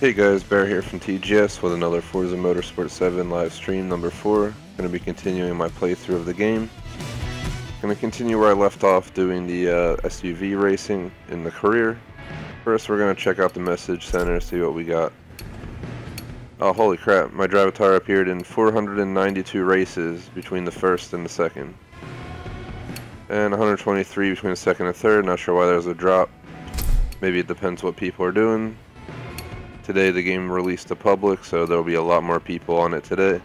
Hey guys, Bear here from TGS with another Forza Motorsport 7 live stream number 4. Going to be continuing my playthrough of the game. Going to continue where I left off doing the SUV racing in the career. First we're going to check out the message center, see what we got. Oh holy crap, my Drivatar appeared in 492 races between the first and the second. And 123 between the second and third, not sure why there's a drop. Maybe it depends what people are doing. Today the game released to public, so there'll be a lot more people on it today.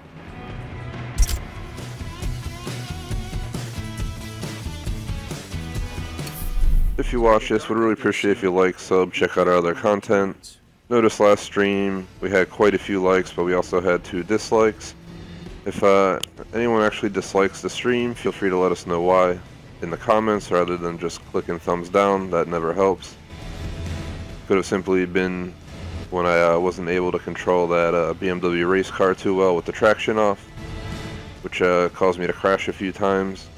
If you watch this, would really appreciate if you like, sub, check out our other content. Notice last stream we had quite a few likes, but we also had 2 dislikes. If anyone actually dislikes the stream, feel free to let us know why in the comments rather than just clicking thumbs down. That never helps. Could have simply been when I wasn't able to control that BMW race car too well with the traction off, which caused me to crash a few times.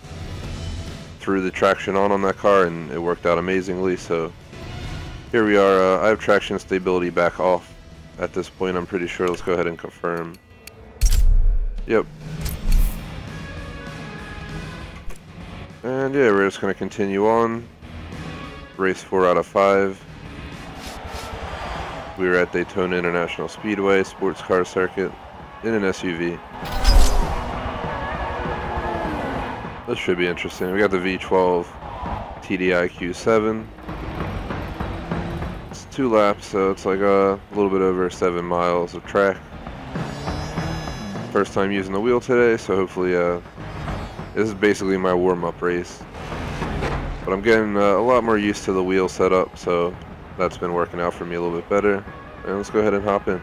Threw the traction on that car and it worked out amazingly, so here we are. I have traction and stability back off at this point, I'm pretty sure. Let's go ahead and confirm. Yep. And yeah, we're just going to continue on. Race 4 out of 5. We were at Daytona International Speedway sports car circuit in an SUV. This should be interesting. We got the V12 TDI Q7. It's 2 laps, so it's like a little bit over 7 miles of track. First time using the wheel today, so hopefully this is basically my warm-up race. But I'm getting a lot more used to the wheel setup, so that's been working out for me a little bit better. And let's go ahead and hop in.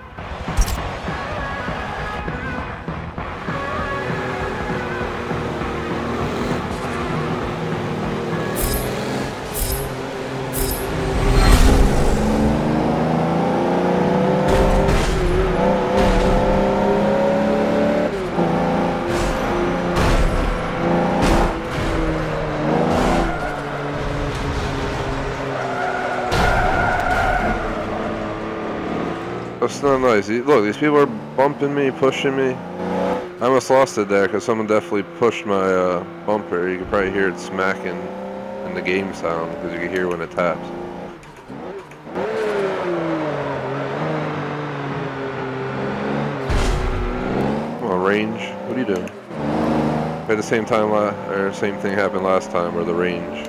That's not nice. Look, these people are bumping me, pushing me. I almost lost it there because someone definitely pushed my bumper. You can probably hear it smacking in the game sound because you can hear when it taps. Come on, range. What are you doing? At the same time, same thing happened last time where the range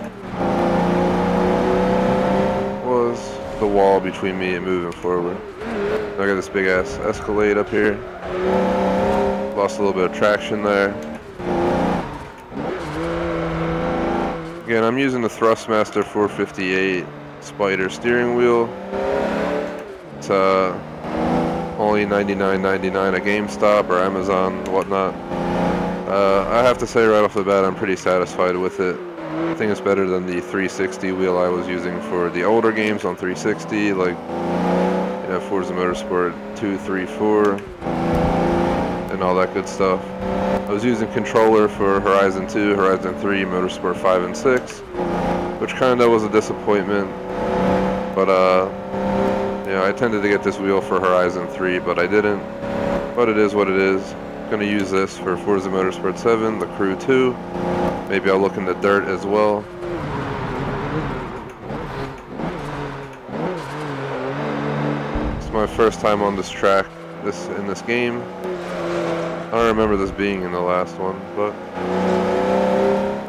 was the wall between me and moving forward. I got this big ass Escalade up here. Lost a little bit of traction there. Again, I'm using the Thrustmaster 458 Spider steering wheel. It's only $99.99 at GameStop or Amazon, whatnot. I have to say right off the bat, I'm pretty satisfied with it. I think it's better than the 360 wheel I was using for the older games on 360, like Forza Motorsport 2, 3, 4, and all that good stuff. I was using controller for Horizon 2, Horizon 3, Motorsport 5 and 6, which kind of was a disappointment. But I tended to get this wheel for Horizon 3, but I didn't. But it is what it is. I'm gonna use this for Forza Motorsport 7, the Crew 2. Maybe I'll look in the dirt as well. My first time on this track in this game. I don't remember this being in the last one, but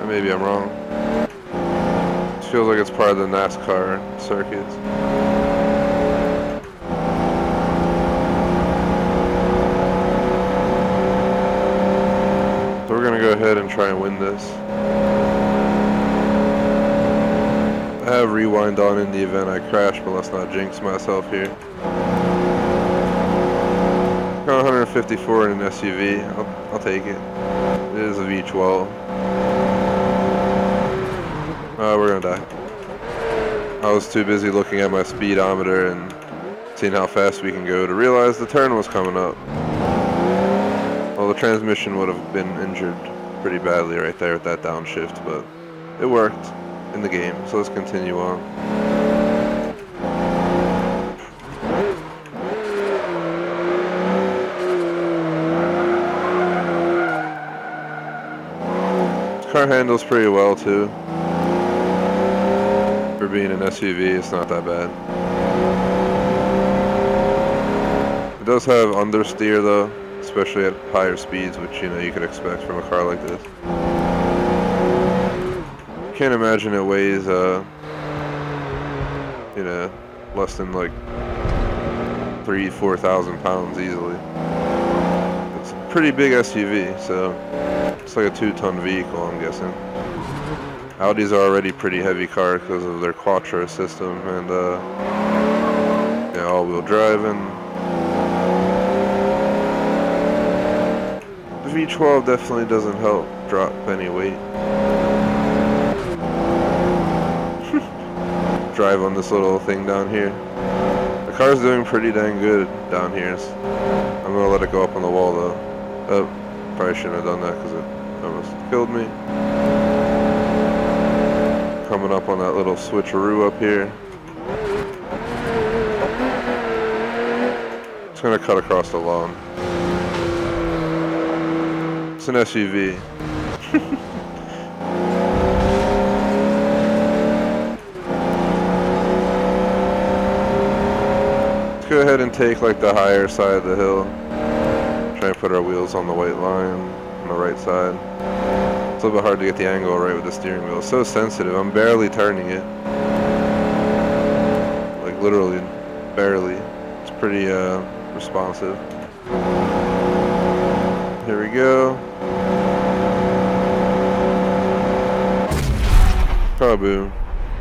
maybe I'm wrong. It feels like it's part of the NASCAR circuits. So we're gonna go ahead and try and win this. I have rewind on in the event I crash, but let's not jinx myself here. Got 154 in an SUV. I'll take it. It is a V12. We're gonna die. I was too busy looking at my speedometer and seeing how fast we can go to realize the turn was coming up. Well, the transmission would have been injured pretty badly right there with that downshift, but it worked in the game, so let's continue on. car handles pretty well too. For being an SUV, it's not that bad. It does have understeer though, especially at higher speeds, which you know you could expect from a car like this. Can't imagine it weighs you know, less than like 3,000–4,000 pounds easily. It's a pretty big SUV, so it's like a 2-ton vehicle, I'm guessing. Audis are already pretty heavy car because of their Quattro system and yeah, all-wheel drive, and the V12 definitely doesn't help drop any weight. Drive on this little thing down here. The car's doing pretty dang good down here. I'm gonna let it go up on the wall though. Oh, probably shouldn't have done that because it almost killed me. Coming up on that little switcheroo up here. It's gonna cut across the lawn. It's an SUV. Let's go ahead and take like the higher side of the hill. Try and put our wheels on the white line on the right side. It's a little bit hard to get the angle right with the steering wheel. It's so sensitive. I'm barely turning it. Like literally barely. It's pretty responsive. Here we go. Kaboom.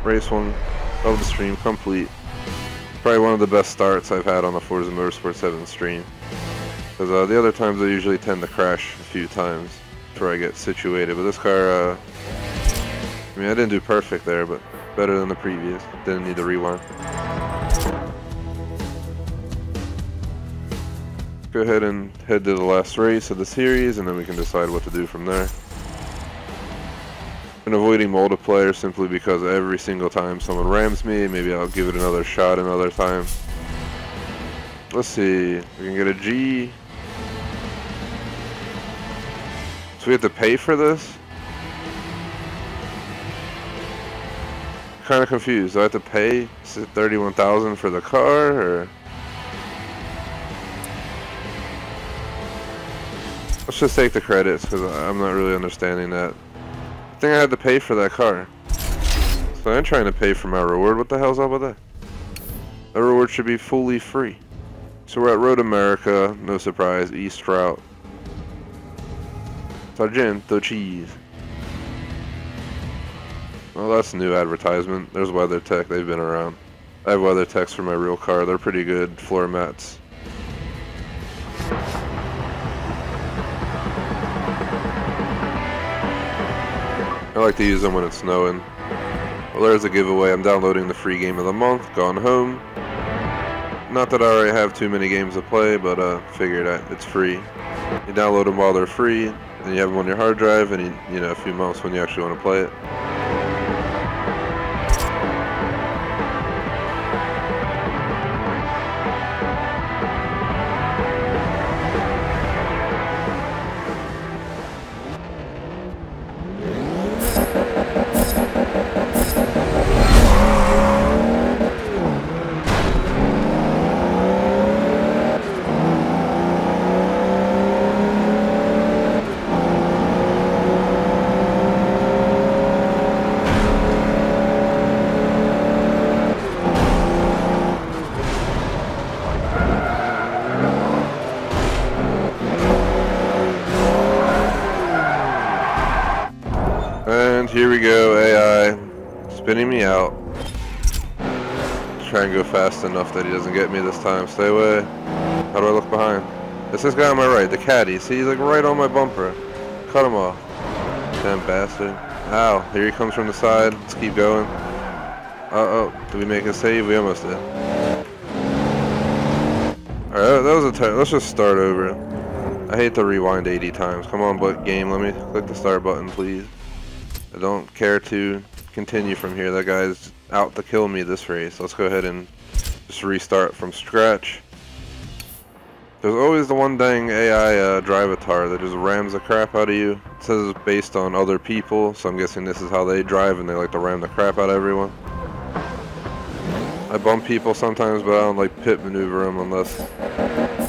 Race 1 of the stream complete. Probably one of the best starts I've had on the Forza Motorsport 7 stream. Because the other times I usually tend to crash a few times before I get situated. But this car, I mean, I didn't do perfect there, but better than the previous. Didn't need to rewind. Go ahead and head to the last race of the series, and then we can decide what to do from there. I'm avoiding multiplayer simply because every single time someone rams me, maybe I'll give it another shot another time. Let's see, we can get a G. So we have to pay for this? Kind of confused. Do I have to pay $31,000 for the car, or? Let's just take the credits because I'm not really understanding that. I think I had to pay for that car. So I'm trying to pay for my reward. What the hell's up with that? The reward should be fully free. So we're at Road America, no surprise, East Route. Sargento cheese. Well, that's a new advertisement. There's WeatherTech, they've been around. I have WeatherTechs for my real car, they're pretty good floor mats. I like to use them when it's snowing. Well, there's a giveaway. I'm downloading the free game of the month, Gone Home. Not that I already have too many games to play, but figured it's free. You download them while they're free, and you have them on your hard drive, and you know, a few months when you actually want to play it. Here we go, AI spinning me out. Try and go fast enough that he doesn't get me this time. Stay away. How do I look behind? It's this guy on my right, the caddy. See, he's like right on my bumper. Cut him off. Damn bastard. Ow, here he comes from the side. Let's keep going. Uh-oh, did we make a save? We almost did. Alright, that was a turn. Let's just start over. I hate to rewind 80 times. Come on, but game, let me click the start button, please. I don't care to continue from here. That guy's out to kill me this race. Let's go ahead and just restart from scratch. There's always the one dang AI drive-a-tar that just rams the crap out of you. It says it's based on other people, so I'm guessing this is how they drive and they like to ram the crap out of everyone. I bump people sometimes, but I don't like pit maneuver them unless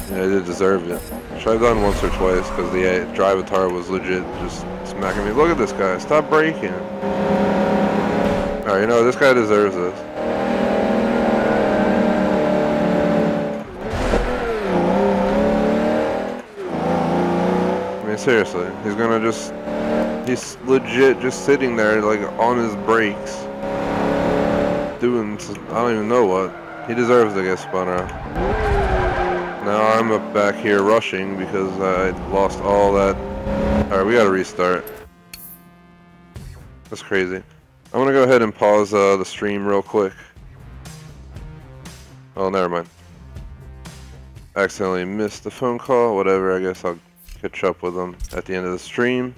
they deserve it. Which I've done once or twice because the drive-a-tar was legit just smacking me. Look at this guy, stop braking. Alright, you know, this guy deserves this. Seriously, he's legit just sitting there like on his brakes doing, I don't even know what. He deserves to get spun out. Now I'm up back here rushing because I lost all that. Alright, we gotta restart. That's crazy. I'm gonna go ahead and pause the stream real quick. Oh, never mind. Accidentally missed the phone call, whatever, I guess I'll catch up with them at the end of the stream.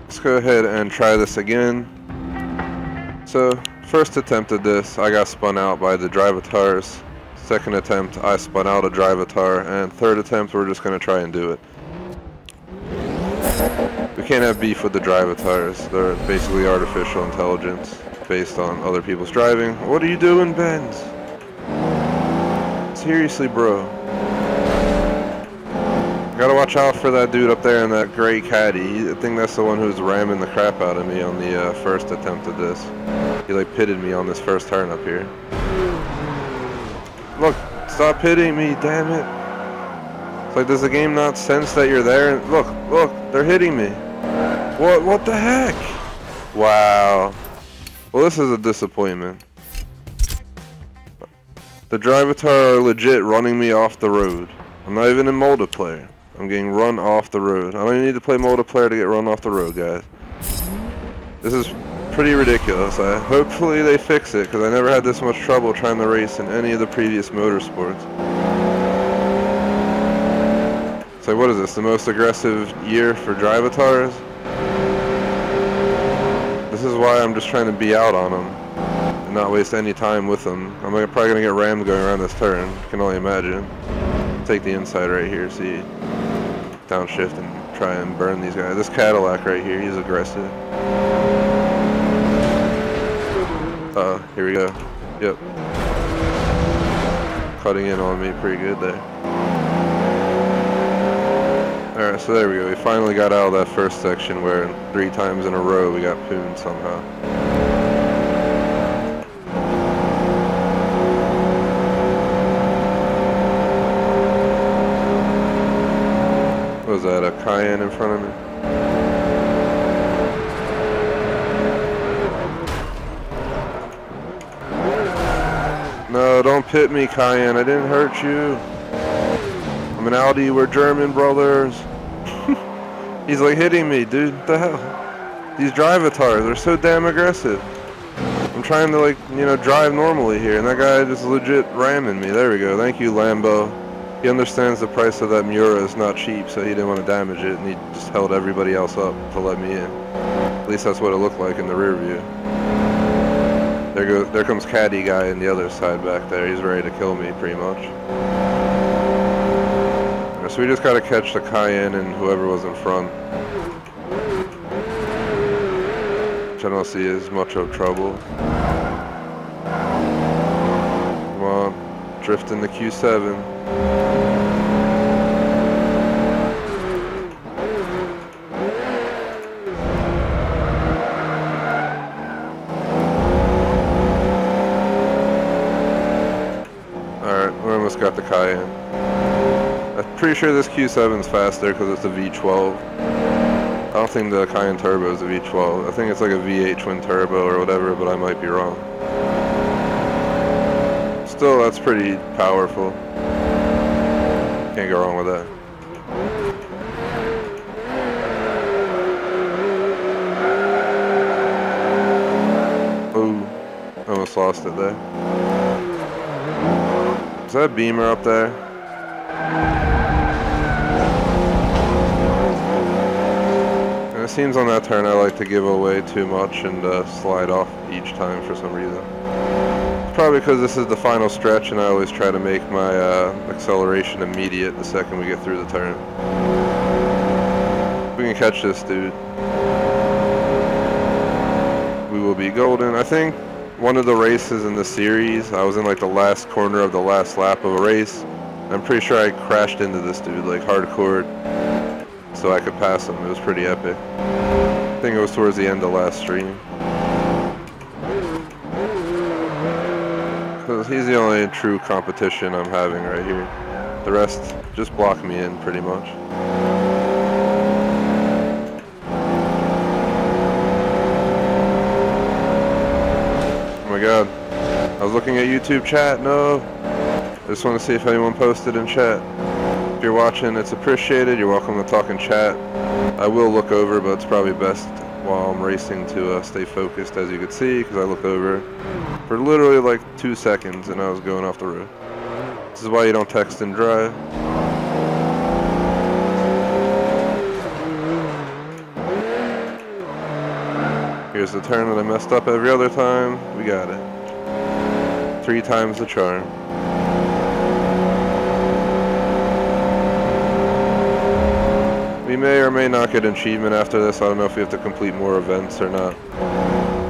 Let's go ahead and try this again. So, first attempt at this, I got spun out by the drive-a-tars. Second attempt, I spun out a drive-a-tar. And third attempt, we're just going to try and do it. We can't have beef with the drive-a-tars. They're basically artificial intelligence based on other people's driving. What are you doing, Benz? Seriously, bro. Gotta watch out for that dude up there in that gray caddy. I think that's the one who's ramming the crap out of me on the first attempt at this. He like pitted me on this first turn up here. Look, stop hitting me, damn it. It's like, does the game not sense that you're there? Look, they're hitting me. What the heck? Wow. Well, this is a disappointment. The drive-a-tar are legit running me off the road. I'm not even in multiplayer. I'm getting run off the road. I don't even need to play multiplayer to get run off the road, guys. This is pretty ridiculous. Hopefully they fix it, because I never had this much trouble trying to race in any of the previous motorsports. So what is this, the most aggressive year for drive-a-tars? This is why I'm just trying to be out on them and not waste any time with them. I'm probably going to get rammed going around this turn. I can only imagine. Take the inside right here, see, downshift and try and burn these guys. This Cadillac right here, he's aggressive. Here we go. Yep. Cutting in on me pretty good there. Alright, so there we go. We finally got out of that first section where 3 times in a row we got pooned somehow. What was that, a Cayenne in front of me? No, don't pit me, Cayenne. I didn't hurt you. I'm an Audi. We're German brothers. He's like hitting me, dude. What the hell? These drive-a-tars are so damn aggressive. I'm trying to, like, you know, drive normally here, and that guy just legit ramming me. There we go. Thank you, Lambo. He understands the price of that Miura is not cheap, so he didn't want to damage it, and he just held everybody else up to let me in. At least that's what it looked like in the rear view. There comes Caddy guy in the other side back there. He's ready to kill me, pretty much. So we just gotta catch the Cayenne and whoever was in front. Which I don't see as much of trouble. Come on, drift in the Q7. Alright, we almost got the Cayenne. I'm pretty sure this Q7 is faster because it's a V12. I don't think the Cayenne Turbo is a V12. I think it's like a V8 twin turbo or whatever, but I might be wrong. Still, that's pretty powerful. Can't go wrong with that. Ooh, almost lost it there. Is that a Beamer up there? I seems on that turn I like to give away too much and slide off each time for some reason. It's probably because this is the final stretch and I always try to make my acceleration immediate the second we get through the turn. If we can catch this dude, we will be golden. I think one of the races in the series, I was in like the last corner of the last lap of a race. I'm pretty sure I crashed into this dude like hardcore so I could pass him. It was pretty epic. I think it was towards the end of last stream. Because he's the only true competition I'm having right here. The rest just block me in pretty much. Oh my god. I was looking at YouTube chat. No. I just want to see if anyone posted in chat. If you're watching, it's appreciated. You're welcome to talk in chat. I will look over, but it's probably best while I'm racing to stay focused, as you can see, because I looked over for literally like 2 seconds and I was going off the road. This is why you don't text and drive. Here's the turn that I messed up every other time. We got it. 3 times the charm. We may or may not get an achievement after this. I don't know if we have to complete more events or not.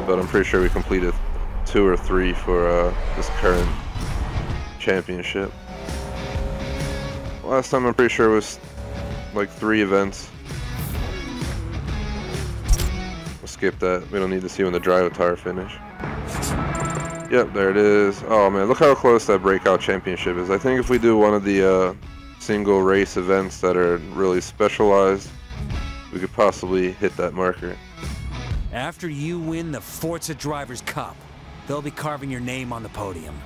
But I'm pretty sure we completed 2 or 3 for this current championship. Last time I'm pretty sure it was like 3 events. We'll skip that. We don't need to see when the drive tire finish. Yep, there it is. Oh man, look how close that breakout championship is. I think if we do one of the single race events that are really specialized, we could possibly hit that marker. After you win the Forza Drivers' Cup, they'll be carving your name on the podium.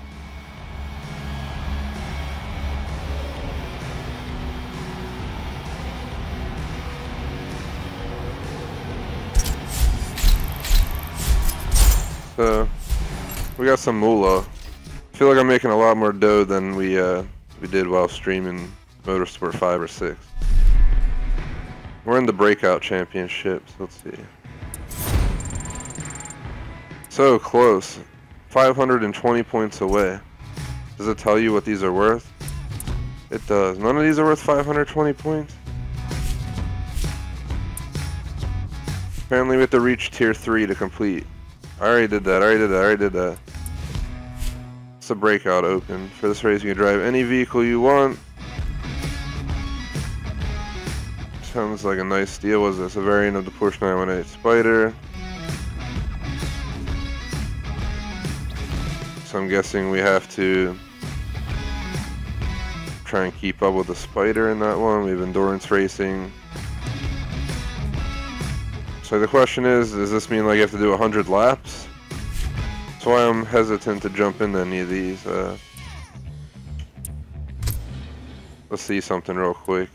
So, we got some moolah. I feel like I'm making a lot more dough than we did while streaming Motorsport 5 or 6. We're in the breakout championships. Let's see. So close. 520 points away. Does it tell you what these are worth? It does. None of these are worth 520 points. Apparently we have to reach tier 3 to complete. I already did that. It's a breakout open. For this race you can drive any vehicle you want. Sounds like a nice deal. Was this a variant of the Porsche 918 Spider? So I'm guessing we have to try and keep up with the Spider in that one. We have endurance racing. So the question is, does this mean like you have to do 100 laps? That's why I'm hesitant to jump into any of these. Let's see something real quick.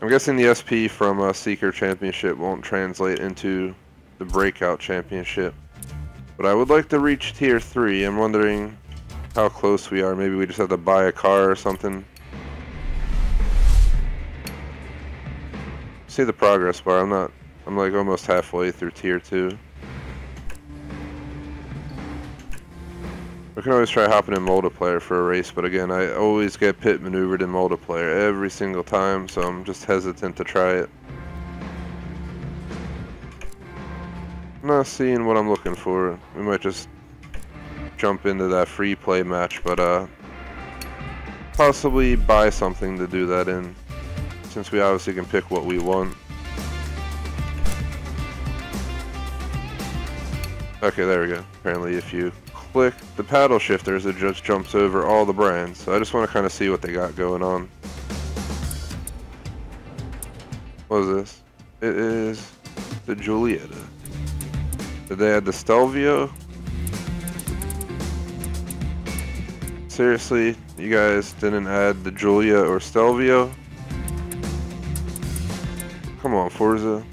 I'm guessing the SP from Seeker Championship won't translate into the Breakout Championship. But I would like to reach tier 3. I'm wondering how close we are. Maybe we just have to buy a car or something. See the progress bar. I'm like almost halfway through tier 2. We can always try hopping in multiplayer for a race, but again, I always get pit maneuvered in multiplayer every single time, so I'm just hesitant to try it. I'm not seeing what I'm looking for. We might just jump into that free play match, but possibly buy something to do that in, since we obviously can pick what we want. Okay, there we go. Apparently if you click the paddle shifters, it just jumps over all the brands. So I just want to kind of see what they got going on. What is this? It is the Giulietta. Did they add the Stelvio? Seriously, you guys didn't add the Giulia or Stelvio? Come on, Forza.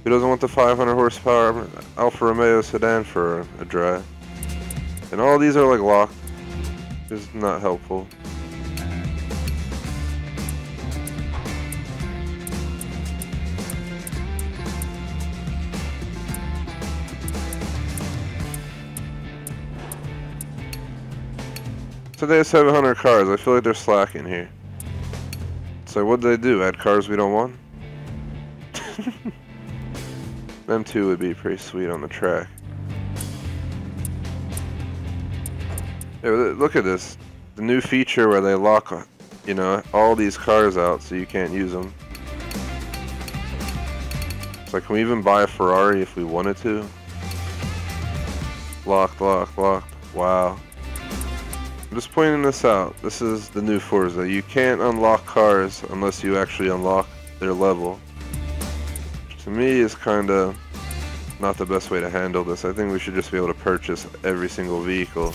Who doesn't want the 500 horsepower Alfa Romeo sedan for a drive? And all these are like locked. It's not helpful. Today is 700 cars. I feel like they're slacking here. So what'd they do? Add cars we don't want? Them two would be pretty sweet on the track. Yeah, look at this. The new feature where they lock, you know, all these cars out so you can't use them. It's like, can we even buy a Ferrari if we wanted to? Locked, locked, locked. Wow. I'm just pointing this out. This is the new Forza. You can't unlock cars unless you actually unlock their level. Which to me is kind of not the best way to handle this. I think we should just be able to purchase every single vehicle.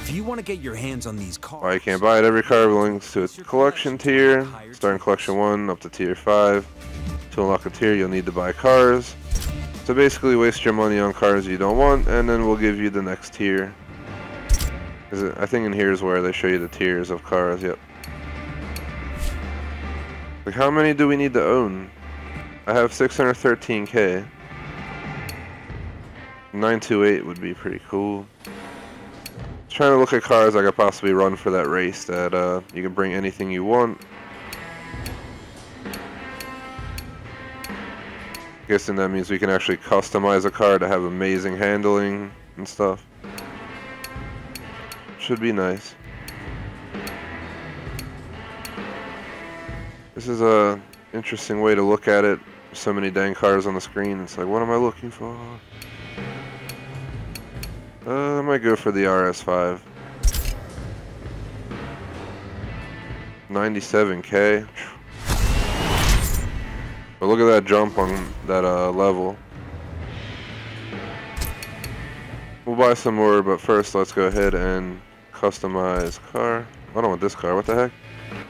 If you want to get your hands on these cars, Why you can't buy it? Every car belongs to a collection tier, starting collection 1 up to tier 5. To unlock a tier, you'll need to buy cars. So basically waste your money on cars you don't want, and then we'll give you the next tier. I think in here is where they show you the tiers of cars, yep. Like, how many do we need to own? I have 613k. 928 would be pretty cool. Trying to look at cars I could possibly run for that race that you can bring anything you want. Guessing that means we can actually customize a car to have amazing handling and stuff. Should be nice. This is a interesting way to look at it. So many dang cars on the screen. It's like, what am I looking for? I might go for the RS5. 97k. But look at that jump on that level. We'll buy some more, but first let's go ahead and customize car. I don't want this car. What the heck?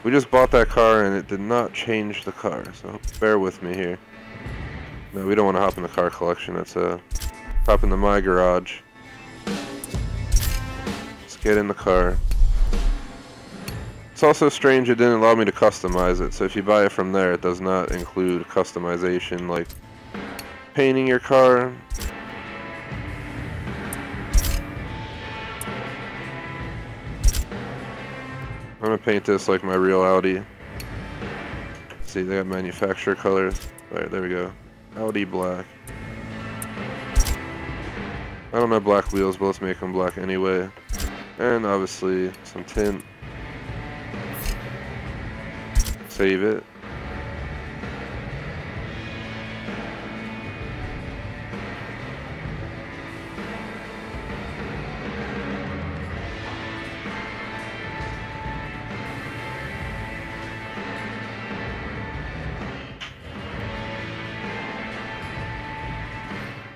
We just bought that car and it did not change the car, so bear with me here. No, we don't want to hop in the car collection. Let's hop into my garage. Get in the car. It's also strange it didn't allow me to customize it, so if you buy it from there, it does not include customization like painting your car. I'm gonna paint this like my real Audi. See, they got manufacturer colors. Alright, there we go. Audi black. I don't have black wheels, but let's make them black anyway. And obviously some tint. Save it.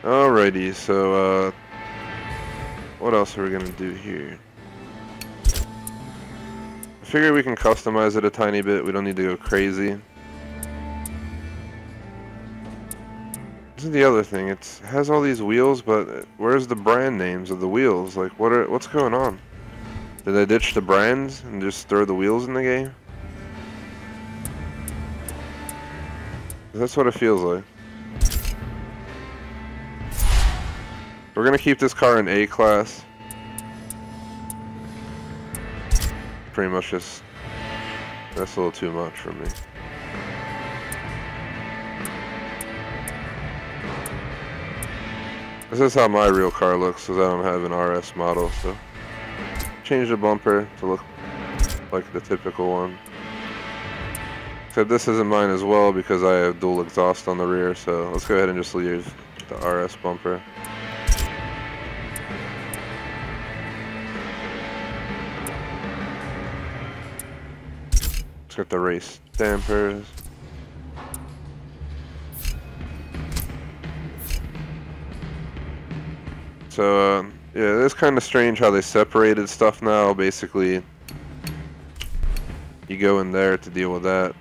Alrighty, so what else are we gonna do here? I figure we can customize it a tiny bit. We don't need to go crazy. This is the other thing. It has all these wheels, but where's the brand names of the wheels? Like, what's going on? Did they ditch the brands and just throw the wheels in the game? That's what it feels like. We're gonna keep this car in A class. Pretty much just, that's a little too much for me. This is how my real car looks, because I don't have an RS model, so change the bumper to look like the typical one. Except this isn't mine as well because I have dual exhaust on the rear, so let's go ahead and just leave the RS bumper. Let's get the race dampers. So, yeah, it's kind of strange how they separated stuff now. Basically, you go in there to deal with that.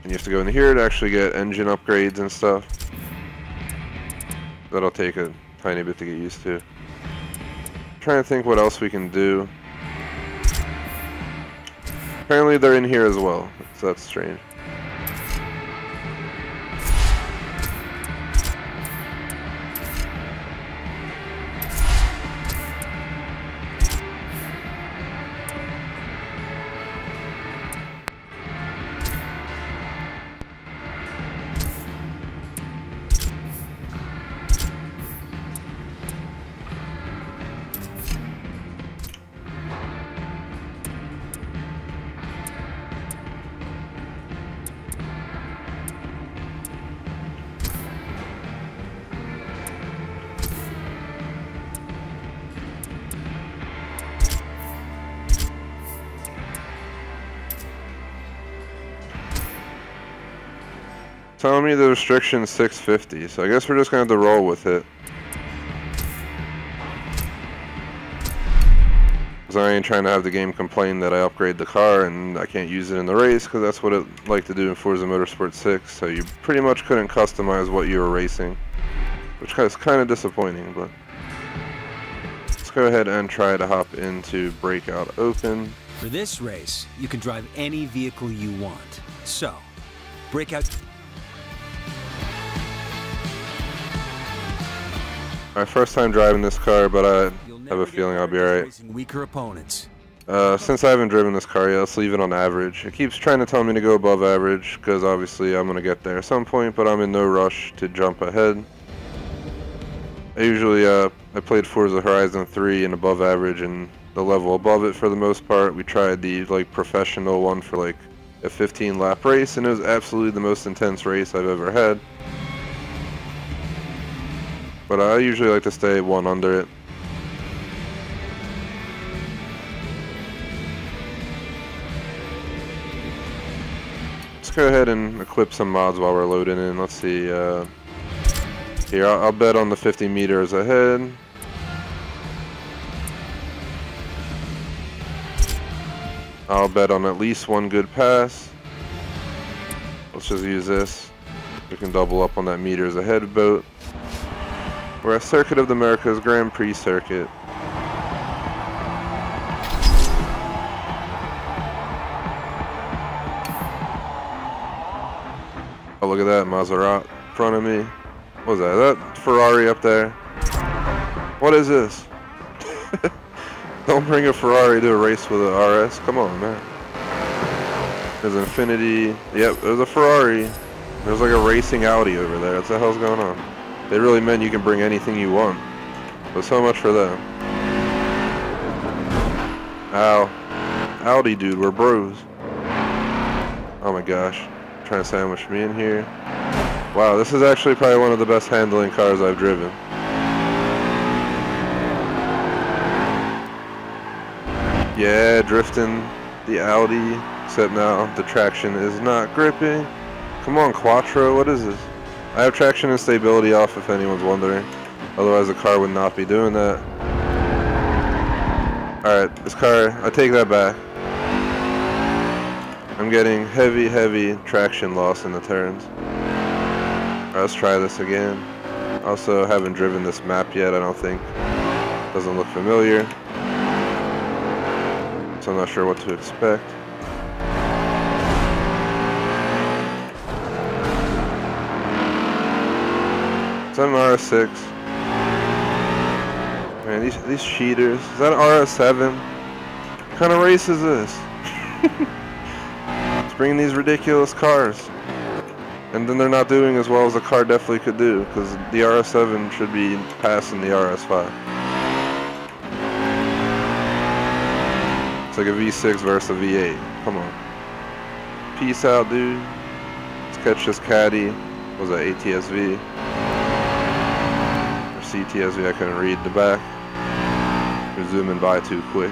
And you have to go in here to actually get engine upgrades and stuff. That'll take a tiny bit to get used to. I'm trying to think what else we can do. Apparently they're in here as well, so that's strange. Telling me the restriction's 650, so I guess we're just gonna have to roll with it. Cause I ain't trying to have the game complain that I upgrade the car and I can't use it in the race, because that's what it liked to do in Forza Motorsport 6. So you pretty much couldn't customize what you were racing, which is kind of disappointing. But let's go ahead and try to hop into Breakout Open. For this race, you can drive any vehicle you want. So, Breakout. My first time driving this car, but I have a feeling I'll be alright. Weaker opponents. Since I haven't driven this car yet, let's leave it on average. It keeps trying to tell me to go above average, because obviously I'm going to get there at some point, but I'm in no rush to jump ahead. I played Forza Horizon 3 in above average and the level above it for the most part. We tried the professional one for a 15 lap race, and it was absolutely the most intense race I've ever had. But I usually like to stay one under it. Let's go ahead and equip some mods while we're loading in. Let's see. Here, I'll bet on the 50 meters ahead. I'll bet on at least one good pass. Let's just use this. We can double up on that meters ahead boat. We're at Circuit of the Americas Grand Prix circuit. Oh, look at that Maserati in front of me. What was that? That Ferrari up there? What is this? Don't bring a Ferrari to a race with an RS. Come on, man. There's an Infiniti. Yep, there's a Ferrari. There's a racing Audi over there. What the hell's going on? They really meant you can bring anything you want. But so much for them. Ow. Audi, dude, we're bros. Oh my gosh. Trying to sandwich me in here. Wow, this is actually probably one of the best handling cars I've driven. Yeah, drifting the Audi, except now the traction is not gripping. Come on, Quattro, what is this? I have traction and stability off if anyone's wondering. Otherwise the car would not be doing that. Alright, this car, I take that back. I'm getting heavy traction loss in the turns. Alright, let's try this again. Also, haven't driven this map yet, I don't think. Doesn't look familiar. So I'm not sure what to expect. Is that an RS6? Man, these cheaters. Is that an RS7? What kind of race is this? It's bringing these ridiculous cars. And then they're not doing as well as the car definitely could do, because the RS7 should be passing the RS5. It's like a V6 versus a V8. Come on. Peace out, dude. Let's catch this caddy. What was that, ATSV? Or CTSV, I couldn't read the back. We're zooming by too quick.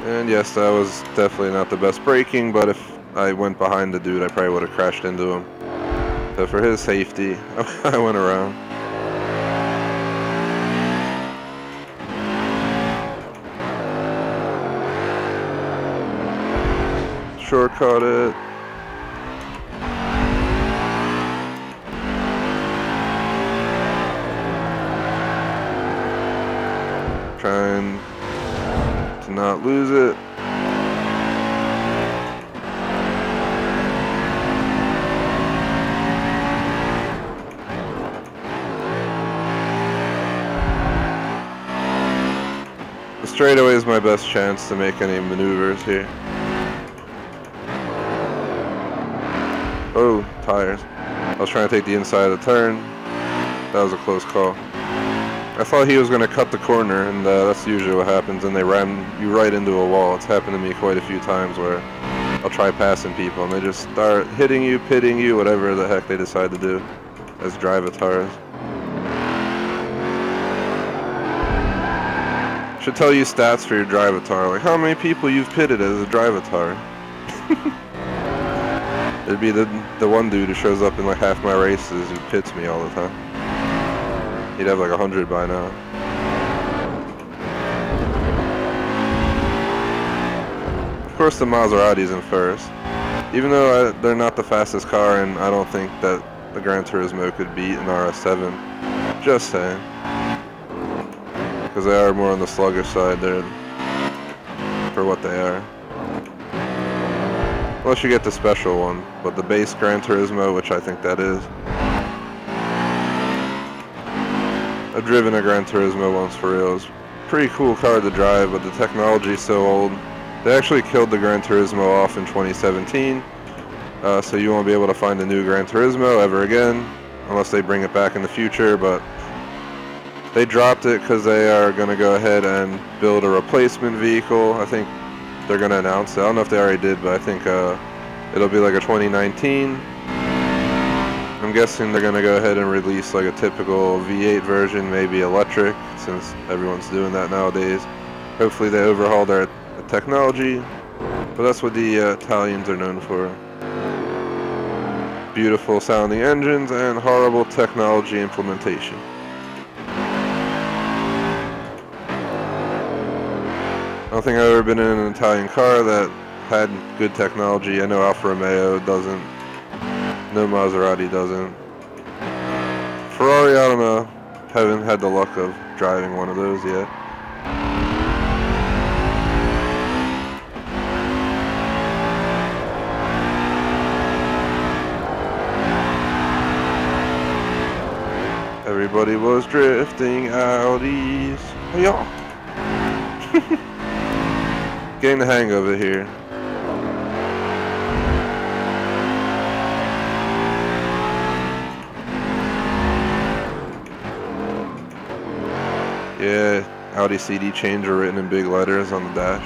And yes, that was definitely not the best braking, but if I went behind the dude, I probably would have crashed into him. So for his safety, I went around. Shortcut it. Trying to not lose it. The straightaway is my best chance to make any maneuvers here. Oh, tires. I was trying to take the inside of the turn. That was a close call. I thought he was going to cut the corner, and that's usually what happens, and they ram you right into a wall. It's happened to me quite a few times where I'll try passing people, and they just start hitting you, pitting you, whatever the heck they decide to do as drivatars. Should tell you stats for your drivatar, like how many people you've pitted as a drivatar. It'd be the one dude who shows up in like half my races who pits me all the time. He'd have like 100 by now. Of course the Maserati's in first. Even though they're not the fastest car, and I don't think that the Gran Turismo could beat an RS7. Just saying. Because they are more on the sluggish side there for what they are. Unless you get the special one, but the base Gran Turismo, which I think that is. I've driven a Gran Turismo once for real. It's a pretty cool car to drive, but the technology's so old. They actually killed the Gran Turismo off in 2017, so you won't be able to find a new Gran Turismo ever again, unless they bring it back in the future, but they dropped it because they are going to go ahead and build a replacement vehicle. I think they're going to announce it. I don't know if they already did, but I think it'll be like a 2019. I'm guessing they're going to go ahead and release like a typical V8 version, maybe electric, since everyone's doing that nowadays. Hopefully they overhaul their technology, but that's what the Italians are known for. Beautiful sounding engines and horrible technology implementation. I don't think I've ever been in an Italian car that had good technology. I know Alfa Romeo doesn't. No Maserati doesn't. Ferrari, I don't know. Haven't had the luck of driving one of those yet. Everybody was drifting Audis. Oh, yeah. Getting the hang of it here. Yeah, Audi CD changer written in big letters on the dash.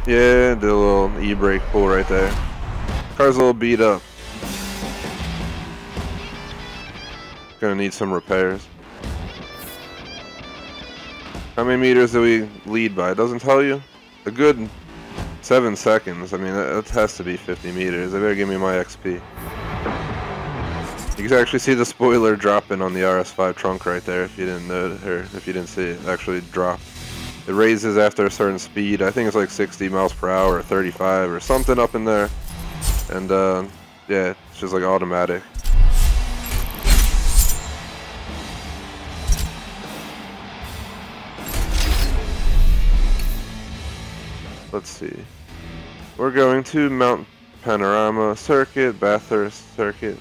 Yeah, did a little e-brake pull right there. Car's a little beat up. Gonna need some repairs. How many meters do we lead by? It doesn't tell you? A good 7 seconds. I mean, that has to be 50 meters. They better give me my XP. You can actually see the spoiler dropping on the RS5 trunk right there if you didn't know, or if you didn't see it actually drop. It raises after a certain speed. I think it's like 60 miles per hour or 35 or something up in there. And yeah, it's just like automatic. Let's see. We're going to Mount Panorama Circuit, Bathurst Circuit.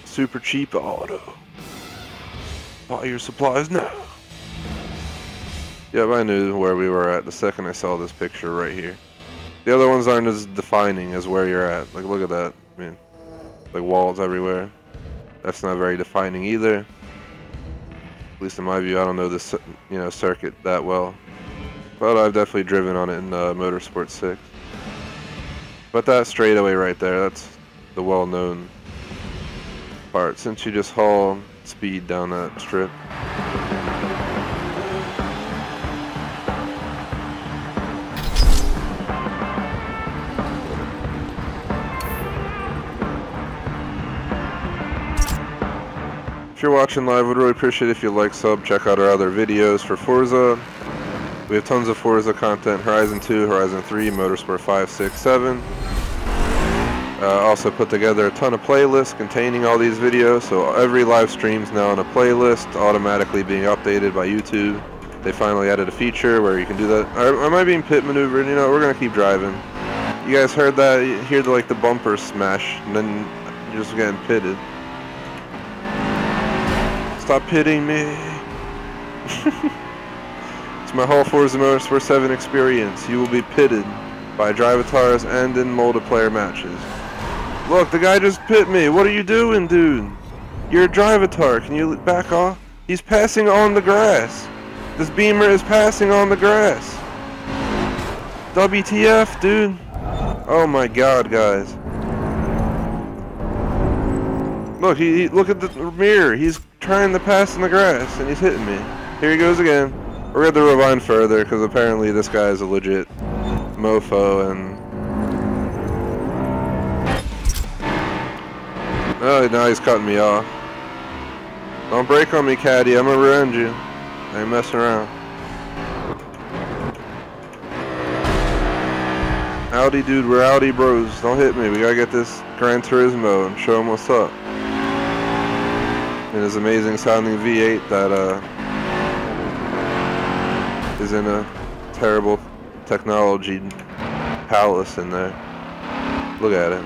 Super cheap auto. Buy your supplies now. Yep, I knew where we were at the second I saw this picture right here. The other ones aren't as defining as where you're at. Like, look at that. I mean, like walls everywhere. That's not very defining either. At least in my view, I don't know this, circuit that well. But I've definitely driven on it in Motorsport 6. But that straightaway right there, that's the well-known part, since you just haul speed down that strip. If you're watching live, would really appreciate it if you like, sub, check out our other videos for Forza. We have tons of Forza content, Horizon 2, Horizon 3, Motorsport 5, 6, 7. Also put together a ton of playlists containing all these videos, so every live stream's now on a playlist, automatically being updated by YouTube. They finally added a feature where you can do that. Am I being pit maneuvered? We're gonna keep driving. You guys heard that? You hear the bumper smash, and then you're just getting pitted. Stop pitting me. It's my whole Forza Motorsport 7 experience. You will be pitted by drivatars and in multiplayer matches. Look, the guy just pit me. What are you doing, dude? You're a drivatar. Can you back off? He's passing on the grass. This Beamer is passing on the grass. WTF, dude? Oh my god, guys. Look, look at the mirror. He's trying to pass in the grass, and he's hitting me. Here he goes again. We're going to rewind further, because apparently this guy is a legit mofo, and... Oh, now he's cutting me off. Don't break on me, caddy. I'm going to revenge you. I ain't messing around. Howdy, dude. We're Audi bros. Don't hit me. We got to get this Gran Turismo and show him what's up. And his amazing sounding V8 that is in a terrible technology palace in there. Look at it.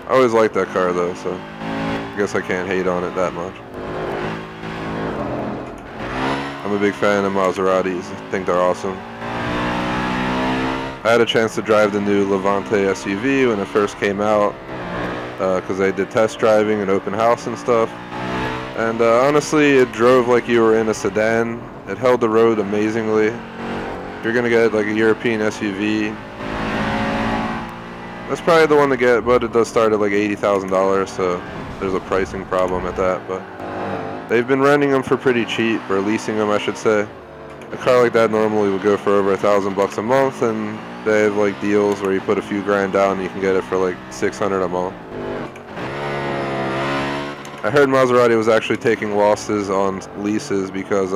I always liked that car though, so I guess I can't hate on it that much. I'm a big fan of Maseratis. I think they're awesome. I had a chance to drive the new Levante SUV when it first came out, because they did test driving and open house and stuff. And honestly, it drove like you were in a sedan. It held the road amazingly. If you're gonna get like a European SUV, that's probably the one to get, but it does start at like $80,000, so there's a pricing problem at that. But they've been renting them for pretty cheap, or leasing them, I should say. A car like that normally would go for over $1,000 a month, and they have like deals where you put a few grand down and you can get it for like $600 a month. I heard Maserati was actually taking losses on leases because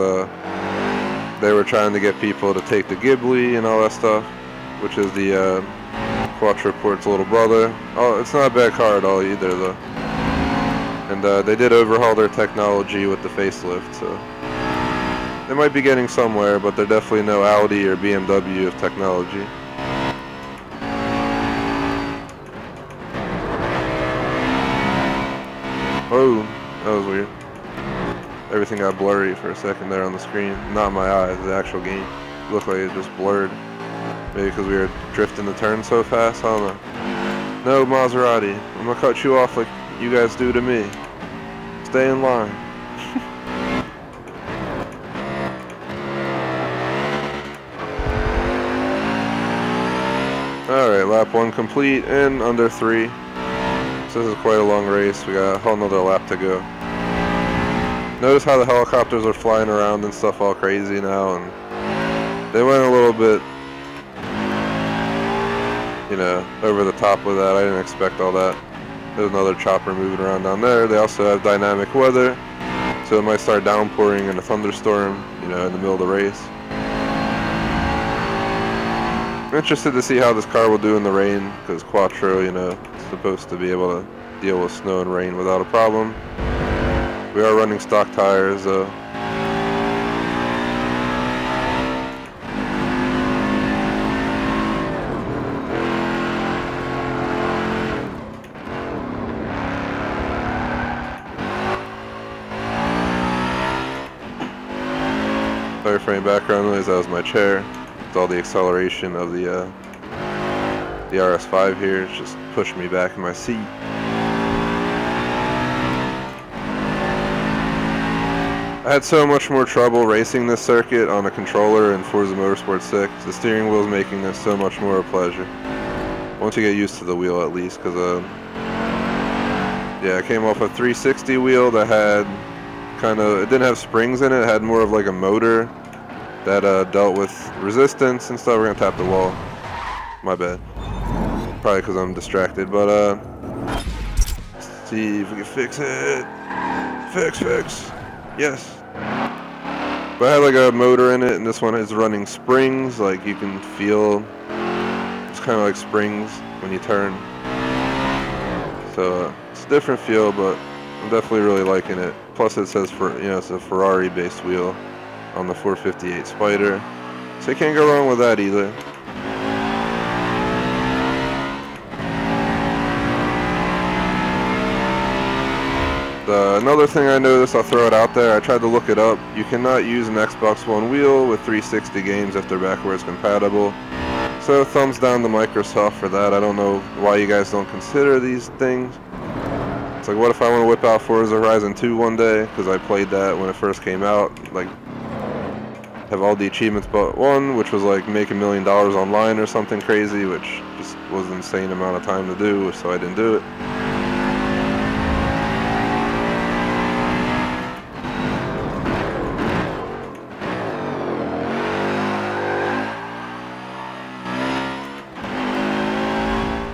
they were trying to get people to take the Ghibli and all that stuff, which is the Quattroport's little brother. Oh, it's not a bad car at all either though. And they did overhaul their technology with the facelift, so they might be getting somewhere, but they're definitely no Audi or BMW of technology. Oh, that was weird. Everything got blurry for a second there on the screen. Not my eyes, the actual game. It looked like it just blurred. Maybe because we were drifting the turn so fast, I don't know. No, Maserati, I'm gonna cut you off like you guys do to me. Stay in line. Alright, lap 1 complete in under 3. So this is quite a long race. We got a whole nother lap to go. Notice how the helicopters are flying around and stuff all crazy now, and they went a little bit, you know, over the top with that. I didn't expect all that. There's another chopper moving around down there. They also have dynamic weather, so it might start downpouring in a thunderstorm, you know, in the middle of the race. I'm interested to see how this car will do in the rain, because Quattro, you know, is supposed to be able to deal with snow and rain without a problem. We are running stock tires though. Sorry for any background noise, that was my chair. It's all the acceleration of the RS5 here. It's just pushing me back in my seat. I had so much more trouble racing this circuit on a controller in Forza Motorsport 6. The steering wheel is making this so much more a pleasure. Once you get used to the wheel at least, because yeah, I came off a 360 wheel that had it didn't have springs in it. It had more of like a motor that dealt with resistance and stuff. We're gonna tap the wall. My bad. Probably because I'm distracted, but let's see if we can fix it. Fix. Yes. But I had like a motor in it, and this one is running springs. Like you can feel, it's kind of like springs when you turn. So it's a different feel, but I'm definitely really liking it. Plus it says it's a Ferrari-based wheel on the 458 Spider, so you can't go wrong with that either. Another thing I noticed, I'll throw it out there, I tried to look it up. You cannot use an Xbox One wheel with 360 games if they're backwards compatible. So thumbs down to Microsoft for that. I don't know why you guys don't consider these things. It's like, what if I want to whip out Forza Horizon 2 one day? Because I played that when it first came out, like have all the achievements but one, which was like make $1 million online or something crazy, which just was an insane amount of time to do, so I didn't do it.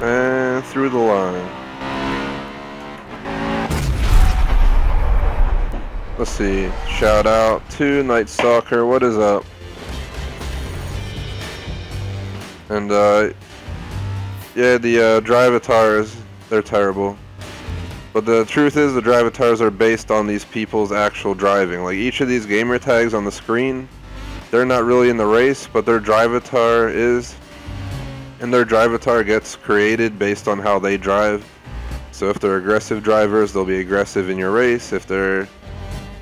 And through the line. Let's see, shout out to Night Stalker, what is up? And yeah, the drivatars, they're terrible. But the truth is the drivatars are based on these people's actual driving. Like each of these gamer tags on the screen, they're not really in the race, but their drivatar is. And their drivatar gets created based on how they drive. So if they're aggressive drivers, they'll be aggressive in your race. If they're,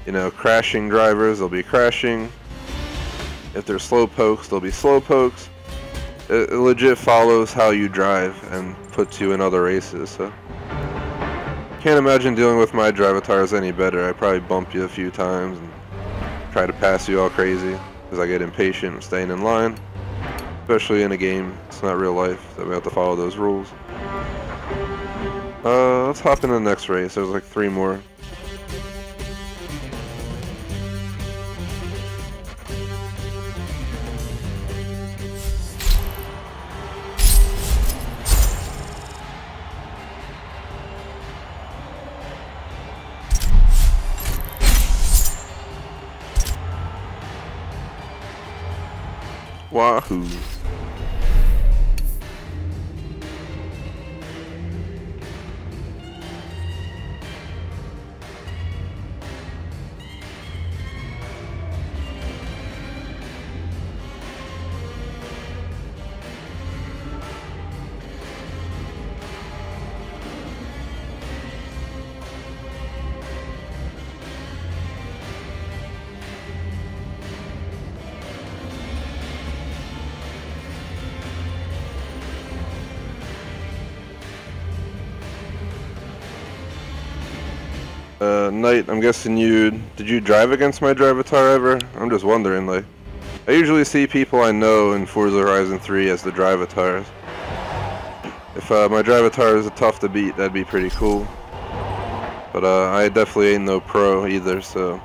you know, crashing drivers, they'll be crashing. If they're slow pokes, they'll be slow pokes. It legit follows how you drive and puts you in other races. So can't imagine dealing with my drivatars any better. I probably bump you a few times and try to pass you all crazy because I get impatient and staying in line. Especially in a game, it's not real life, so we have to follow those rules. Let's hop in the next race. There's like 3 more. Wahoo. Knight, I'm guessing did you drive against my drivatar ever? I'm just wondering, like, I usually see people I know in Forza Horizon 3 as the drivatars. If my drivatar is tough to beat, that'd be pretty cool. But I definitely ain't no pro either, so.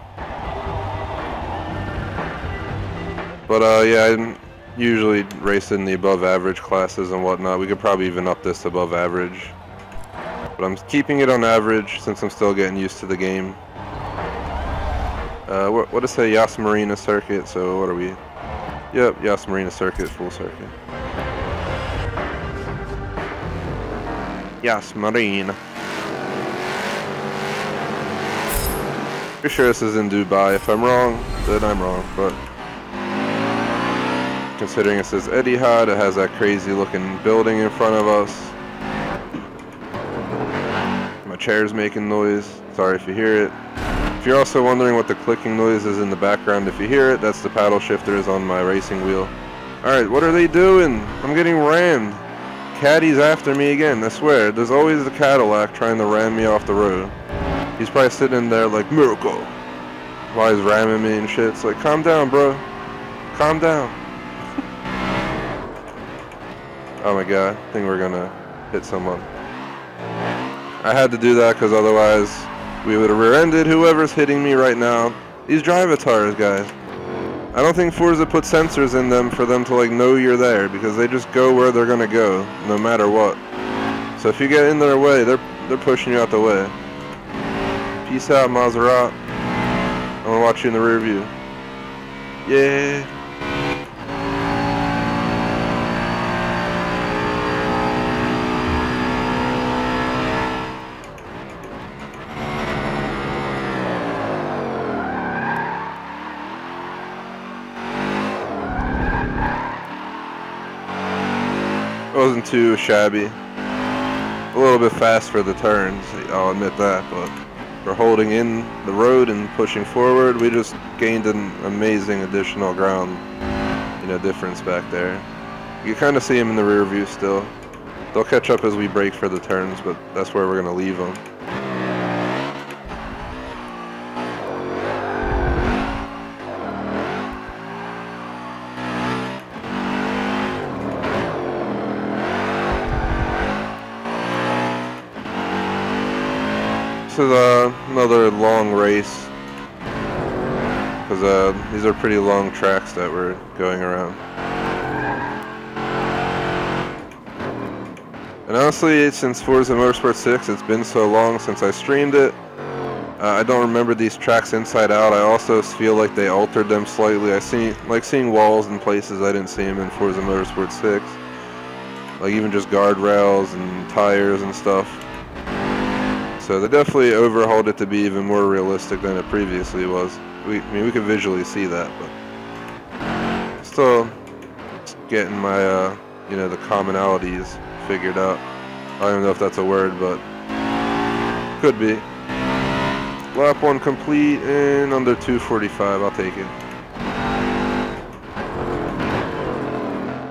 But yeah, I'm usually racing the above average classes and whatnot. We could probably even up this above average. But I'm keeping it on average since I'm still getting used to the game. What is a Yas Marina circuit? So what are we? Yep, Yas Marina circuit, full circuit. Yas Marina. Pretty sure this is in Dubai. If I'm wrong, then I'm wrong. But considering it says Etihad, it has that crazy looking building in front of us. My chair's making noise. Sorry if you hear it. If you're also wondering what the clicking noise is in the background, if you hear it, that's the paddle shifters on my racing wheel. Alright, what are they doing? I'm getting rammed. Caddy's after me again, I swear. There's always the Cadillac trying to ram me off the road. He's probably sitting there like, miracle. While he's ramming me and shit. It's like, calm down, bro. Calm down. Oh my god, I think we're gonna hit someone. I had to do that because otherwise we would have rear-ended whoever's hitting me right now. These drivatars, guys. I don't think Forza put sensors in them for them to like know you're there because they just go where they're gonna go, no matter what. So if you get in their way, they're pushing you out the way. Peace out, Maserati. I'm gonna watch you in the rear view. Yeah. Wasn't too shabby. A little bit fast for the turns, I'll admit that, but for holding in the road and pushing forward, we just gained an amazing additional ground, difference back there. You kind of see them in the rear view still. They'll catch up as we brake for the turns, but that's where we're going to leave them. is another long race, because these are pretty long tracks that we're going around. And honestly, since Forza Motorsport 6, it's been so long since I streamed it, I don't remember these tracks inside out. I also feel like they altered them slightly. I like seeing walls in places I didn't see them in Forza Motorsport 6. Like even just guardrails and tires and stuff. So they definitely overhauled it to be even more realistic than it previously was. I mean, we could visually see that, but still getting my, you know, the commonalities figured out. I don't even know if that's a word, but could be. Lap 1 complete in under 2:45. I'll take it.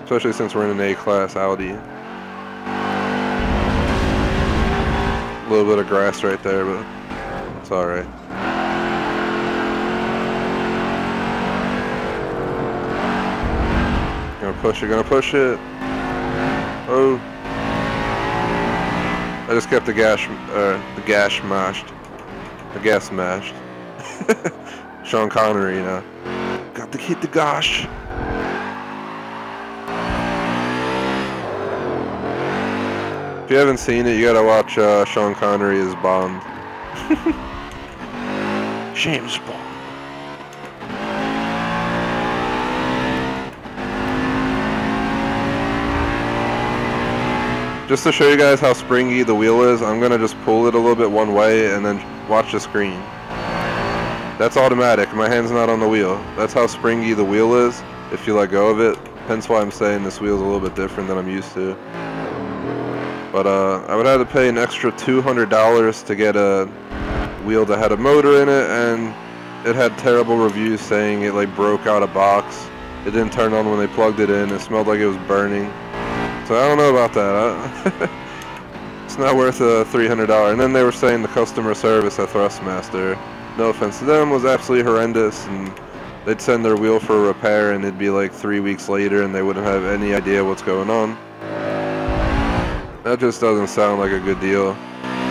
Especially since we're in an A-class Audi. A little bit of grass right there, but it's alright. Gonna push it. Oh. I just kept the gas mashed. The gas mashed. Sean Connery, you know. Got to keep the gosh. If you haven't seen it, you gotta watch Sean Connery as Bond. James Bond. Just to show you guys how springy the wheel is, I'm gonna just pull it a little bit one way and then watch the screen. That's automatic, my hand's not on the wheel. That's how springy the wheel is if you let go of it. Hence why I'm saying this wheel's a little bit different than I'm used to. But I would have to pay an extra $200 to get a wheel that had a motor in it, and it had terrible reviews saying it like broke out of box. It didn't turn on when they plugged it in. It smelled like it was burning. So I don't know about that. It's not worth a $300. And then they were saying the customer service at Thrustmaster, no offense to them, was absolutely horrendous, and they'd send their wheel for a repair and it'd be like 3 weeks later and they wouldn't have any idea what's going on. That just doesn't sound like a good deal.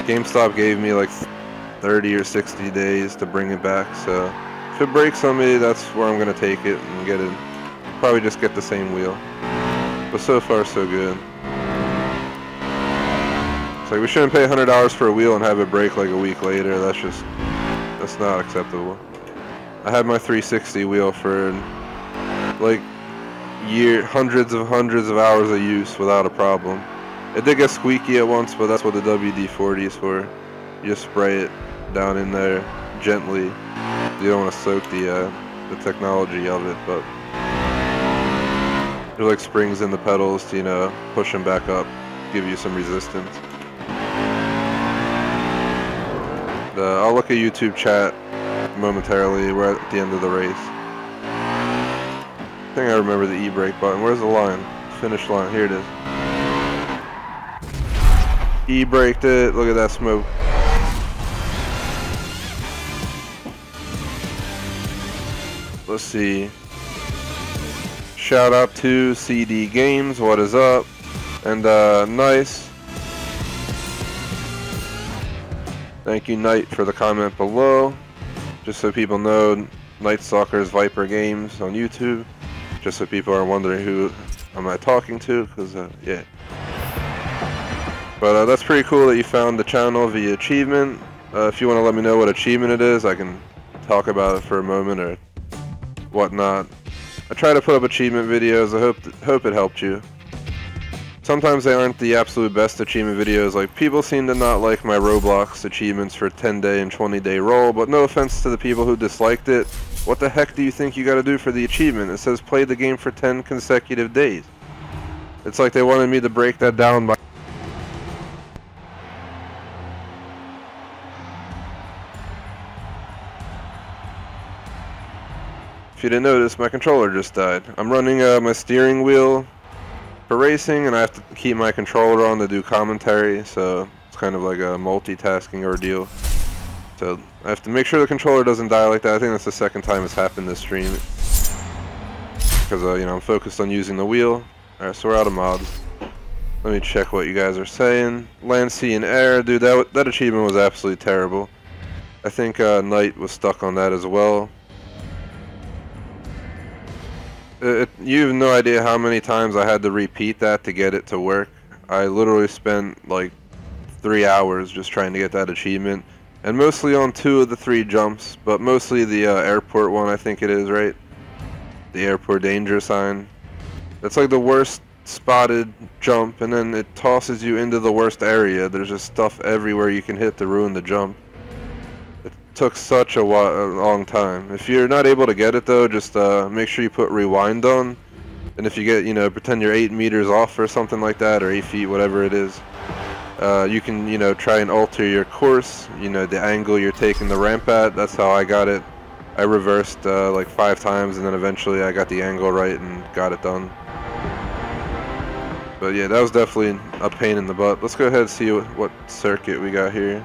GameStop gave me like 30 or 60 days to bring it back, so if it breaks on me, that's where I'm gonna take it and get it. Probably just get the same wheel. But so far, so good. It's like we shouldn't pay $100 for a wheel and have it break like a week later. That's not acceptable. I had my 360 wheel for like hundreds of hours of use without a problem. It did get squeaky at once, but that's what the WD-40 is for. You just spray it down in there gently. You don't want to soak the technology of it, but there's like springs in the pedals to, you know, push them back up, give you some resistance. I'll look at YouTube chat momentarily. We're at the end of the race. I think I remember the E-brake button. Where's the line? Finish line. Here it is. E-braked it. Look at that smoke. Let's see. Shout out to CD Games. What is up? And nice. Thank you, Knight, for the comment below. Just so people know, Night Stalker's Viper Games on YouTube. Just so people are wondering who am I talking to, because yeah. But that's pretty cool that you found the channel via achievement. If you want to let me know what achievement it is, I can talk about it for a moment or whatnot. I try to put up achievement videos. I hope it helped you. Sometimes they aren't the absolute best achievement videos. Like, people seem to not like my Roblox achievements for 10-day and 20-day roll, but no offense to the people who disliked it. What the heck do you think you gotta do for the achievement? It says play the game for 10 consecutive days. It's like they wanted me to break that down by... If you didn't notice, my controller just died. I'm running my steering wheel for racing, and I have to keep my controller on to do commentary, so it's kind of like a multitasking ordeal. So I have to make sure the controller doesn't die like that. I think that's the second time it's happened this stream. Because, you know, I'm focused on using the wheel. Alright, so we're out of mods. Let me check what you guys are saying. Land, sea, and air. Dude, that achievement was absolutely terrible. I think Knight was stuck on that as well. You have no idea how many times I had to repeat that to get it to work. I literally spent like 3 hours just trying to get that achievement. And mostly on 2 of the 3 jumps, but mostly the airport one, I think it is, right? The airport danger sign. That's like the worst spotted jump, and then it tosses you into the worst area. There's just stuff everywhere you can hit to ruin the jump. It took such a long time. If you're not able to get it though, just make sure you put rewind on. And if you get, you know, pretend you're 8 meters off or something like that, or 8 feet, whatever it is. You can, you know, try and alter your course, you know, the angle you're taking the ramp at. That's how I got it. I reversed like 5 times, and then eventually I got the angle right and got it done. But yeah, that was definitely a pain in the butt. Let's go ahead and see what circuit we got here.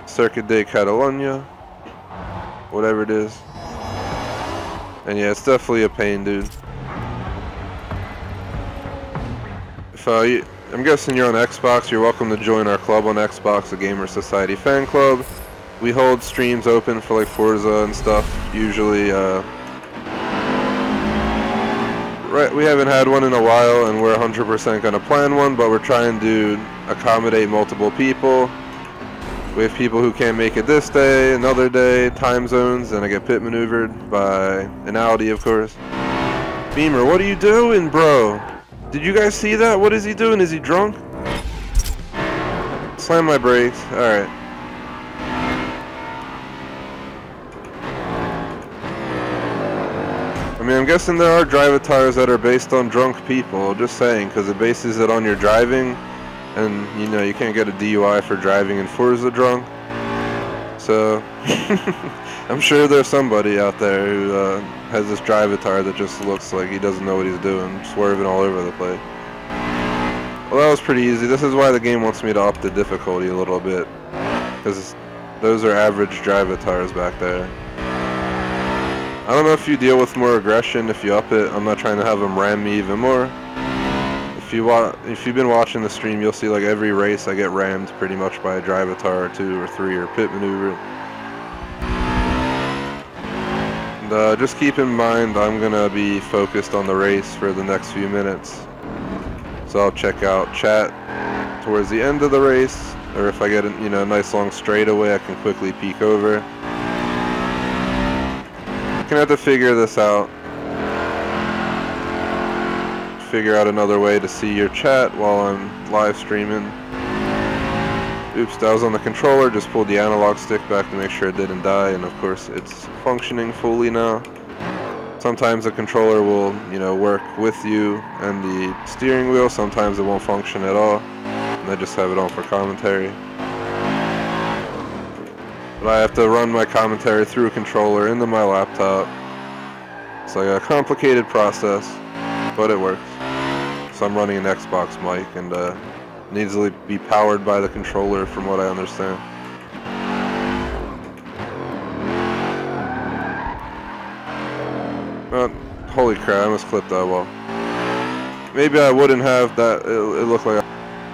Circuit de Catalunya, whatever it is. And yeah, it's definitely a pain, dude. If I'm guessing you're on Xbox, you're welcome to join our club on Xbox, the Gamer Society Fan Club. We hold streams open for like Forza and stuff. Usually, right, we haven't had one in a while, and we're 100% gonna plan one, but we're trying to accommodate multiple people. We have people who can't make it this day, another day, time zones, and I get pit maneuvered by an Audi, of course. Beamer, what are you doing, bro? Did you guys see that? What is he doing? Is he drunk? Slam my brakes. Alright. I mean, I'm guessing there are drivatars that are based on drunk people. Just saying, because it bases it on your driving. And, you know, you can't get a DUI for driving in Forza drunk. So, I'm sure there's somebody out there who has this drivatar that just looks like he doesn't know what he's doing, swerving all over the place. Well, that was pretty easy. This is why the game wants me to up the difficulty a little bit, because those are average drivatars back there. I don't know if you deal with more aggression if you up it. I'm not trying to have them ram me even more. If you've been watching the stream, you'll see like every race I get rammed pretty much by a drivatar or 2 or 3 or pit maneuver. And just keep in mind, I'm gonna be focused on the race for the next few minutes. So I'll check out chat towards the end of the race, or if I get a nice long straightaway, I can quickly peek over. I'm gonna have to figure this out. Figure out another way to see your chat while I'm live streaming. Oops, that was on the controller. Just pulled the analog stick back to make sure it didn't die, and of course it's functioning fully now. Sometimes the controller will, work with you and the steering wheel. Sometimes it won't function at all, and I just have it on for commentary. But I have to run my commentary through a controller into my laptop. It's like a complicated process, but it works. So I'm running an Xbox mic, and it needs to be powered by the controller from what I understand. Holy crap, I almost clipped that wall. Maybe I wouldn't have that. It looked like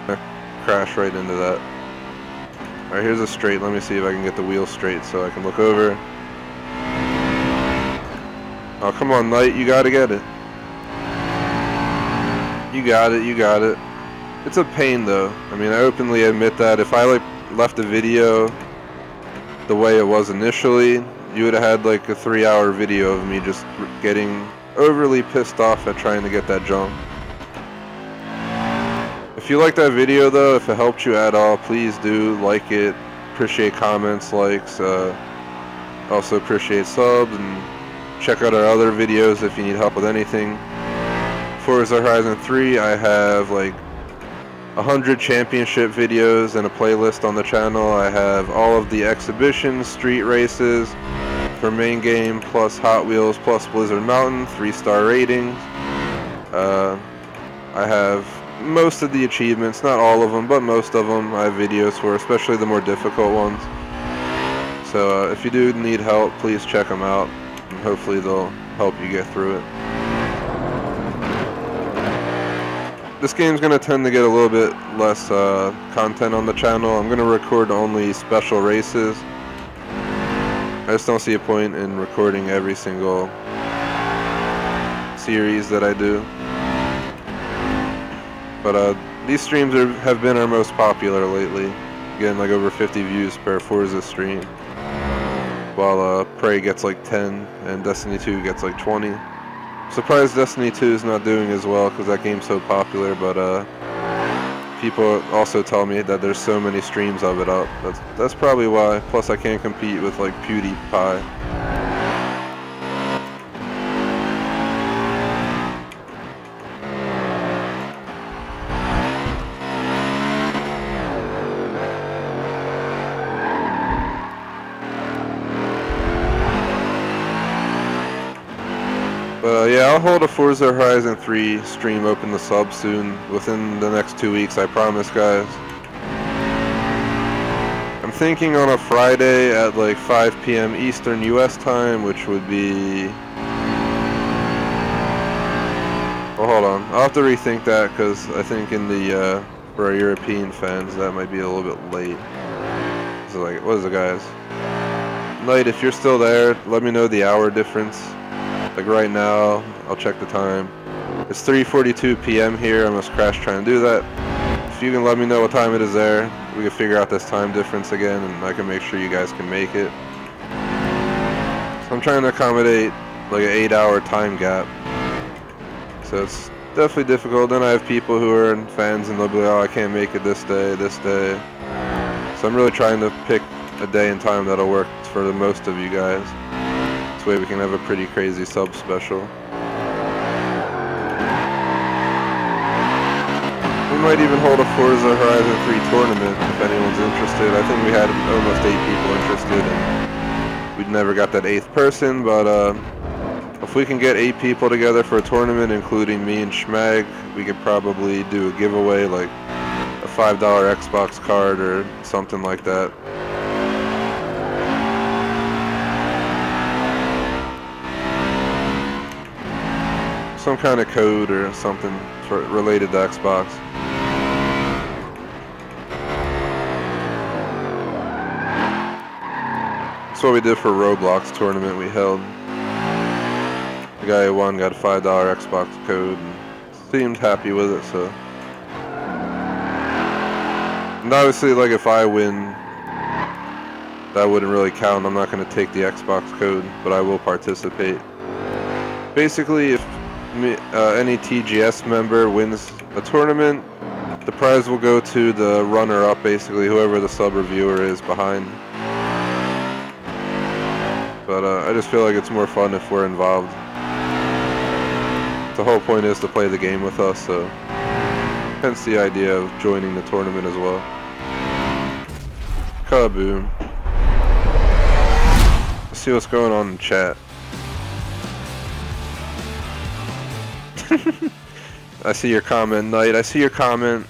I crashed right into that. Alright, here's a straight. Let me see if I can get the wheel straight so I can look over. Oh, come on, Knight, you gotta get it. You got it, you got it. It's a pain though. I mean, I openly admit that if I left the video the way it was initially, you would have had like a 3-hour video of me just getting overly pissed off at trying to get that jump. If you like that video though, if it helped you at all, please do like it. Appreciate comments, likes, also appreciate subs, and check out our other videos if you need help with anything. Forza Horizon 3, I have like 100 championship videos and a playlist on the channel. I have all of the exhibitions, street races for main game, plus Hot Wheels, plus Blizzard Mountain, 3-star ratings. I have most of the achievements, not all of them, but most of them I have videos for, especially the more difficult ones. So if you do need help, please check them out, and hopefully they'll help you get through it. this game's gonna tend to get a little bit less content on the channel. I'm gonna record only special races. I just don't see a point in recording every single series that I do. But these streams have been our most popular lately, getting like over 50 views per Forza stream, while Prey gets like 10 and Destiny 2 gets like 20. Surprised Destiny 2 is not doing as well because that game's so popular, but people also tell me that there's so many streams of it up. That's probably why. Plus I can't compete with like PewDiePie. Yeah, I'll hold a Forza Horizon 3 stream open the sub soon, within the next 2 weeks, I promise, guys. I'm thinking on a Friday at like 5 p.m. Eastern US time, which would be... Well, hold on. I'll have to rethink that, because I think in the, for our European fans, that might be a little bit late. So like, what is it, guys? Knight, if you're still there, let me know the hour difference. Like right now, I'll check the time. It's 3:42 p.m. here. I must crash trying to do that. If you can let me know what time it is there, we can figure out this time difference again, and I can make sure you guys can make it. So I'm trying to accommodate like an 8-hour time gap. So it's definitely difficult. Then I have people who are fans and they'll be like, oh, I can't make it this day, this day. So I'm really trying to pick a day and time that'll work for the most of you guys. This way we can have a pretty crazy sub special. We might even hold a Forza Horizon 3 tournament if anyone's interested. I think we had almost 8 people interested and we never got that 8th person, but if we can get 8 people together for a tournament, including me and Schmag, we could probably do a giveaway, like a $5 Xbox card or something like that. Some kind of code or something related to Xbox. That's what we did for Roblox tournament we held. The guy who won got a $5 Xbox code and seemed happy with it, so. And obviously, like, if I win, that wouldn't really count. I'm not going to take the Xbox code, but I will participate. Basically, if any TGS member wins a tournament, the prize will go to the runner-up, basically, whoever the sub-reviewer is behind. But I just feel like it's more fun if we're involved. The whole point is to play the game with us, so hence the idea of joining the tournament as well. Kaboom. Let's see what's going on in chat. I see your comment, Knight. I see your comment.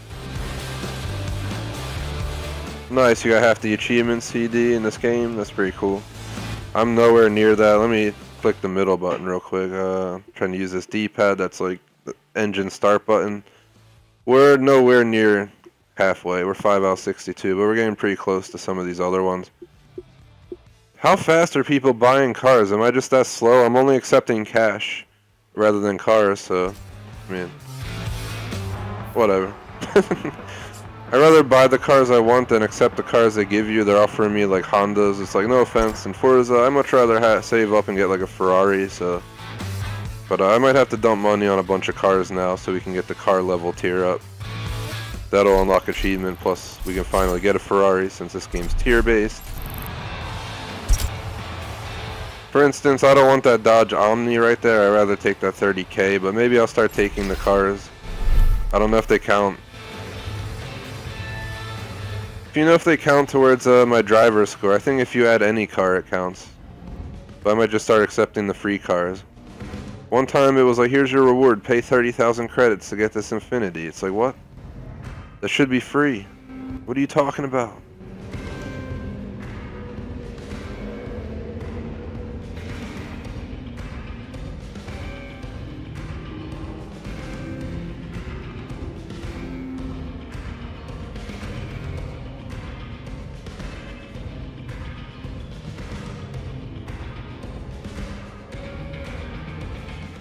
Nice, you got half the achievement CD in this game. That's pretty cool. I'm nowhere near that. Let me click the middle button real quick. Trying to use this D-pad that's like the engine start button. We're nowhere near halfway. We're 5 out of 62, but we're getting pretty close to some of these other ones. How fast are people buying cars? Am I just that slow? I'm only accepting cash rather than cars, so I mean, whatever. I'd rather buy the cars I want than accept the cars they give you. They're offering me like Hondas. It's like, no offense. In Forza, I'd much rather save up and get like a Ferrari. So, but I might have to dump money on a bunch of cars now so we can get the car level tier up. That'll unlock achievement. Plus, we can finally get a Ferrari since this game's tier based. For instance, I don't want that Dodge Omni right there. I'd rather take that 30K. But maybe I'll start taking the cars. I don't know if they count. You know if they count towards my driver's score. I think if you add any car it counts. But I might just start accepting the free cars. One time it was like, here's your reward, pay 30,000 credits to get this Infinity. It's like, what? That should be free. What are you talking about?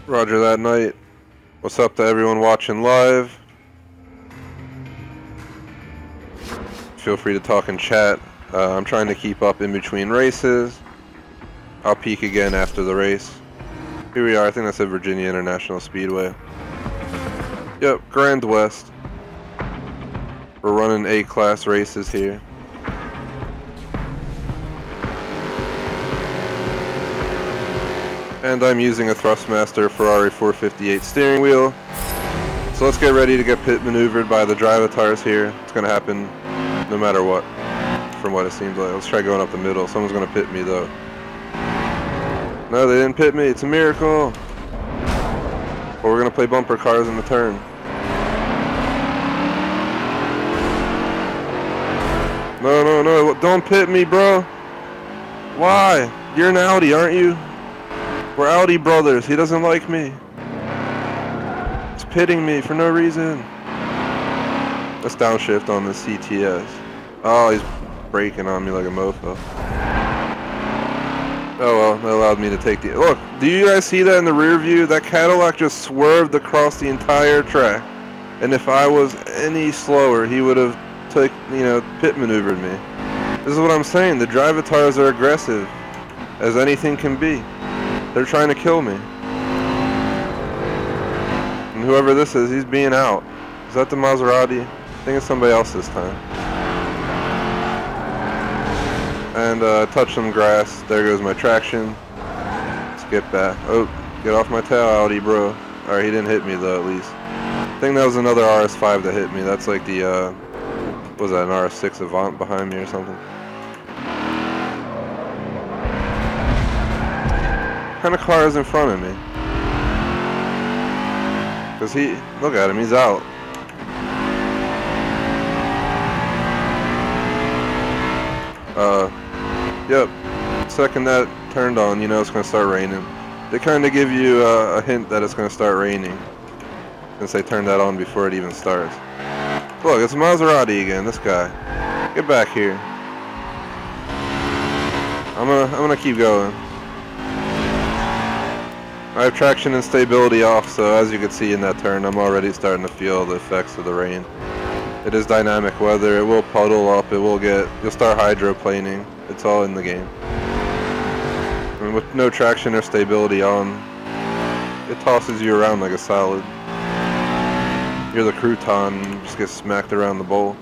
Roger that, Knight. What's up to everyone watching live? Feel free to talk in chat. I'm trying to keep up in between races. I'll peak again after the race. Here we are, I think that's at Virginia International Speedway. Yep, Grand West. We're running A-class races here. And I'm using a Thrustmaster Ferrari 458 steering wheel. So let's get ready to get pit maneuvered by the drivatars here. It's going to happen no matter what, from what it seems like. Let's try going up the middle. Someone's going to pit me though. No, they didn't pit me. It's a miracle. But we're going to play bumper cars in the turn. No, no, no. Don't pit me, bro. Why? You're an Audi, aren't you? We're Audi brothers. He doesn't like me. He's pitting me for no reason. Let's downshift on the CTS. Oh, he's braking on me like a mofo. Oh well, that allowed me to take the... Look, do you guys see that in the rear view? That Cadillac just swerved across the entire track. And if I was any slower, he would have pit maneuvered me. This is what I'm saying. The drivatars are aggressive as anything can be. They're trying to kill me. And whoever this is, he's being out. Is that the Maserati? I think it's somebody else this time. And touch some grass. There goes my traction. Let's get back. Oh, get off my tail, Audi, bro. Alright, he didn't hit me though, at least. I think that was another RS5 that hit me. That's like the, what was that, an RS6 Avant behind me or something? What kind of car is in front of me? Because look at him, he's out. Yep. Second that turned on, you know it's going to start raining. They kind of give you a hint that it's going to start raining, since they turned that on before it even starts. Look, it's a Maserati again, this guy. Get back here. I'm gonna keep going. I have traction and stability off, so as you can see in that turn, I'm already starting to feel the effects of the rain. It is dynamic weather, it will puddle up, you'll start hydroplaning. It's all in the game. And with no traction or stability on, it tosses you around like a salad. You're the crouton, you just get smacked around the bowl.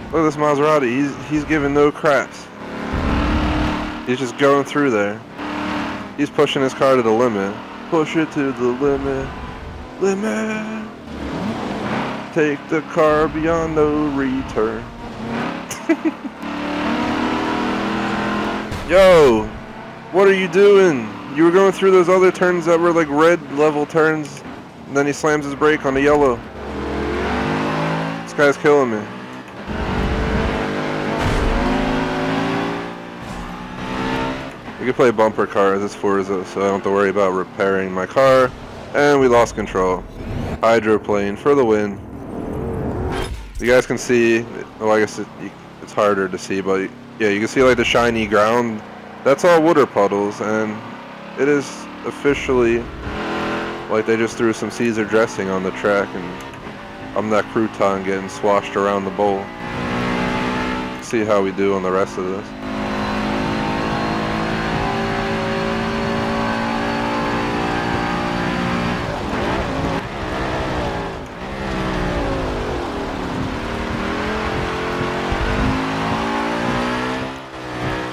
Look at this Maserati, he's giving no craps. He's just going through there. He's pushing his car to the limit. Push it to the limit. Limit. Take the car beyond no return. Yo, what are you doing? You were going through those other turns that were like red level turns, and then he slams his brake on the yellow. This guy's killing me. We can play bumper cars, it's Forza, so I don't have to worry about repairing my car. And we lost control. Hydroplane for the win. You guys can see, well I guess it's harder to see, but yeah, you can see like the shiny ground. That's all water puddles, and it is officially like they just threw some Caesar dressing on the track, and I'm that crouton getting swashed around the bowl. See how we do on the rest of this.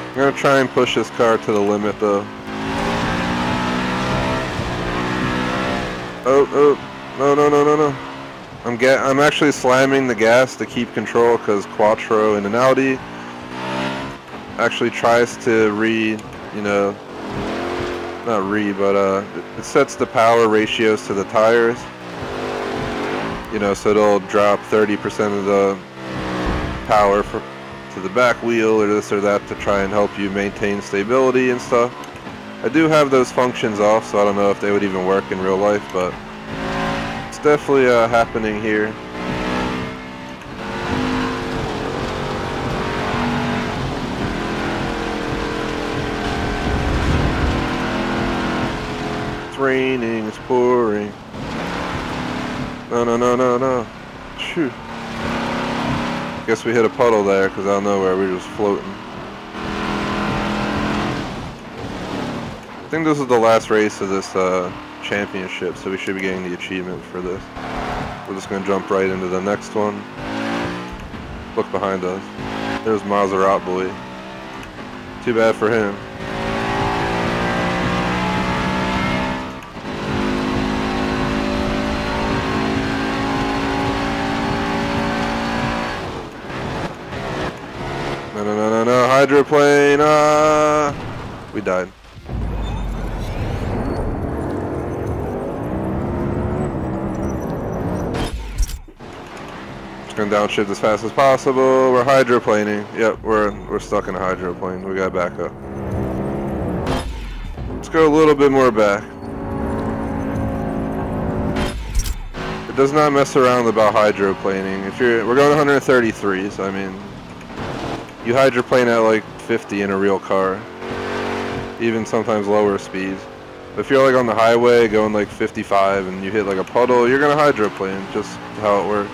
I'm gonna try and push this car to the limit though. Oh, no. I'm actually slamming the gas to keep control because Quattro in an Audi actually tries to it sets the power ratios to the tires. So it'll drop 30% of the power to the back wheel or this or that to try and help you maintain stability and stuff. I do have those functions off, so I don't know if they would even work in real life, but it's definitely happening here. It's raining, it's pouring. No, no, no, no, no. Shoo. Guess we hit a puddle there because out of nowhere we were just floating. I think this is the last race of this championship, so we should be getting the achievement for this. We're just going to jump right into the next one. Look behind us. There's Maserati boy. Too bad for him. No, no, no, no, no. Hydroplane. We died. Just gonna downshift as fast as possible. We're hydroplaning. Yep, we're stuck in a hydroplane. We gotta back up. Let's go a little bit more back. It does not mess around about hydroplaning. We're going 133s. I mean, you hydroplane at like 50 in a real car, even sometimes lower speeds. If you're like on the highway going like 55 and you hit like a puddle, you're gonna hydroplane. Just how it works.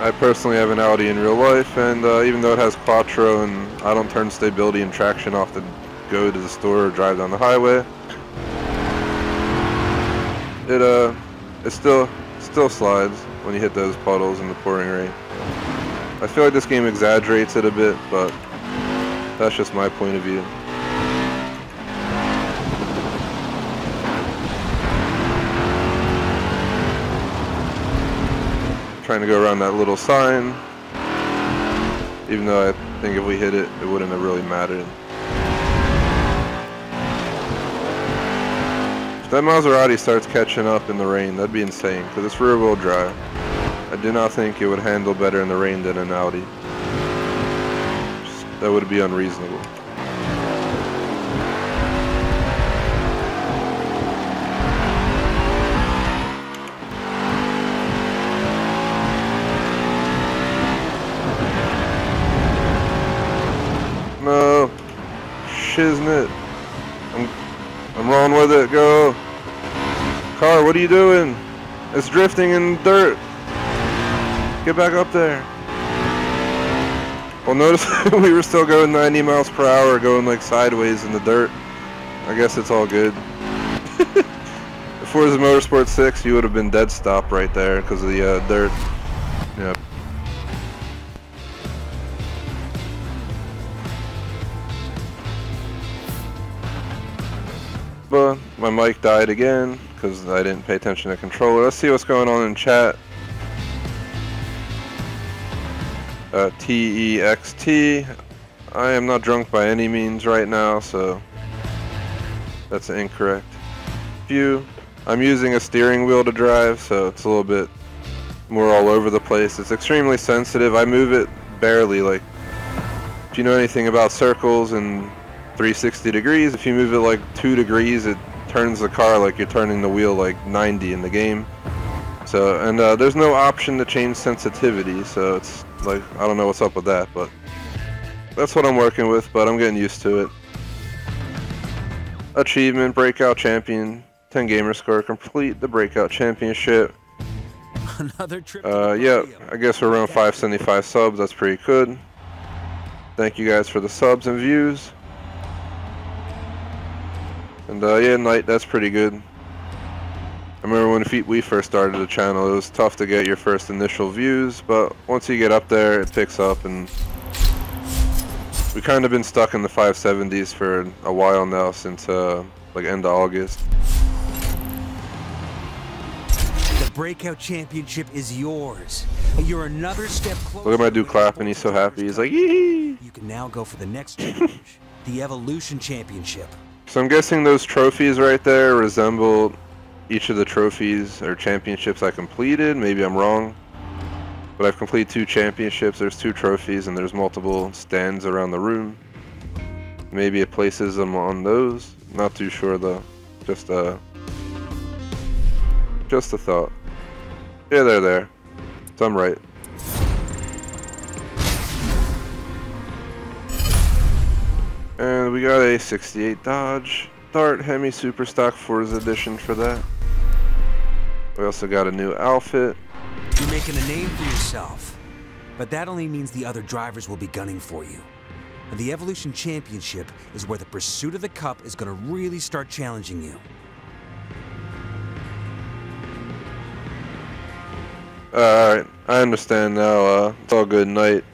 I personally have an Audi in real life, and even though it has Quattro and I don't turn stability and traction off to go to the store or drive down the highway, it still slides when you hit those puddles in the pouring rain. I feel like this game exaggerates it a bit, but that's just my point of view. Trying to go around that little sign, even though I think if we hit it, it wouldn't have really mattered. If that Maserati starts catching up in the rain, that'd be insane, because it's rear-wheel drive. I do not think it would handle better in the rain than an Audi. That would be unreasonable. No, shiznit. I'm rolling with it. Go, car. What are you doing? It's drifting in dirt. Get back up there. Well, notice we were still going 90 miles per hour, going like sideways in the dirt. I guess it's all good. If Forza Motorsport 6, you would have been dead stop right there because of the dirt. Yeah. But my mic died again because I didn't pay attention to the controller. Let's see what's going on in chat. TEXT. I am not drunk by any means right now, so that's incorrect. I'm using a steering wheel to drive, so it's a little bit more all over the place. It's extremely sensitive. I move it barely. Like, if you know anything about circles and 360 degrees, if you move it like 2 degrees, it turns the car like you're turning the wheel like 90 in the game. So, and there's no option to change sensitivity, so it's like, I don't know what's up with that, but that's what I'm working with, but I'm getting used to it. Achievement, Breakout Champion, 10 gamer score, complete the Breakout Championship. Another trip. Yeah, I guess we're around 575 subs, that's pretty good. Thank you guys for the subs and views. And yeah, Knight, that's pretty good. I remember when we first started the channel, it was tough to get your first initial views, but once you get up there, it picks up, and we kind of been stuck in the 570s for a while now, since like end of August. The Breakout Championship is yours. You're another step closer. Look at my dude clapping, he's so happy. He's like, yee! You can now go for the next challenge, the Evolution Championship. So I'm guessing those trophies right there resemble each of the trophies or championships I completed. Maybe I'm wrong, but I've completed 2 championships. There's 2 trophies and there's multiple stands around the room. Maybe it places them on those. Not too sure though. Just a thought. Yeah, they're there. So I'm right. And We got a 68 Dodge Dart Hemi Super Stock Forza Edition for that. We also got a new outfit. You're making a name for yourself, but that only means the other drivers will be gunning for you. And the Evolution Championship is where the pursuit of the Cup is going to really start challenging you. Alright, I understand now. It's all good night.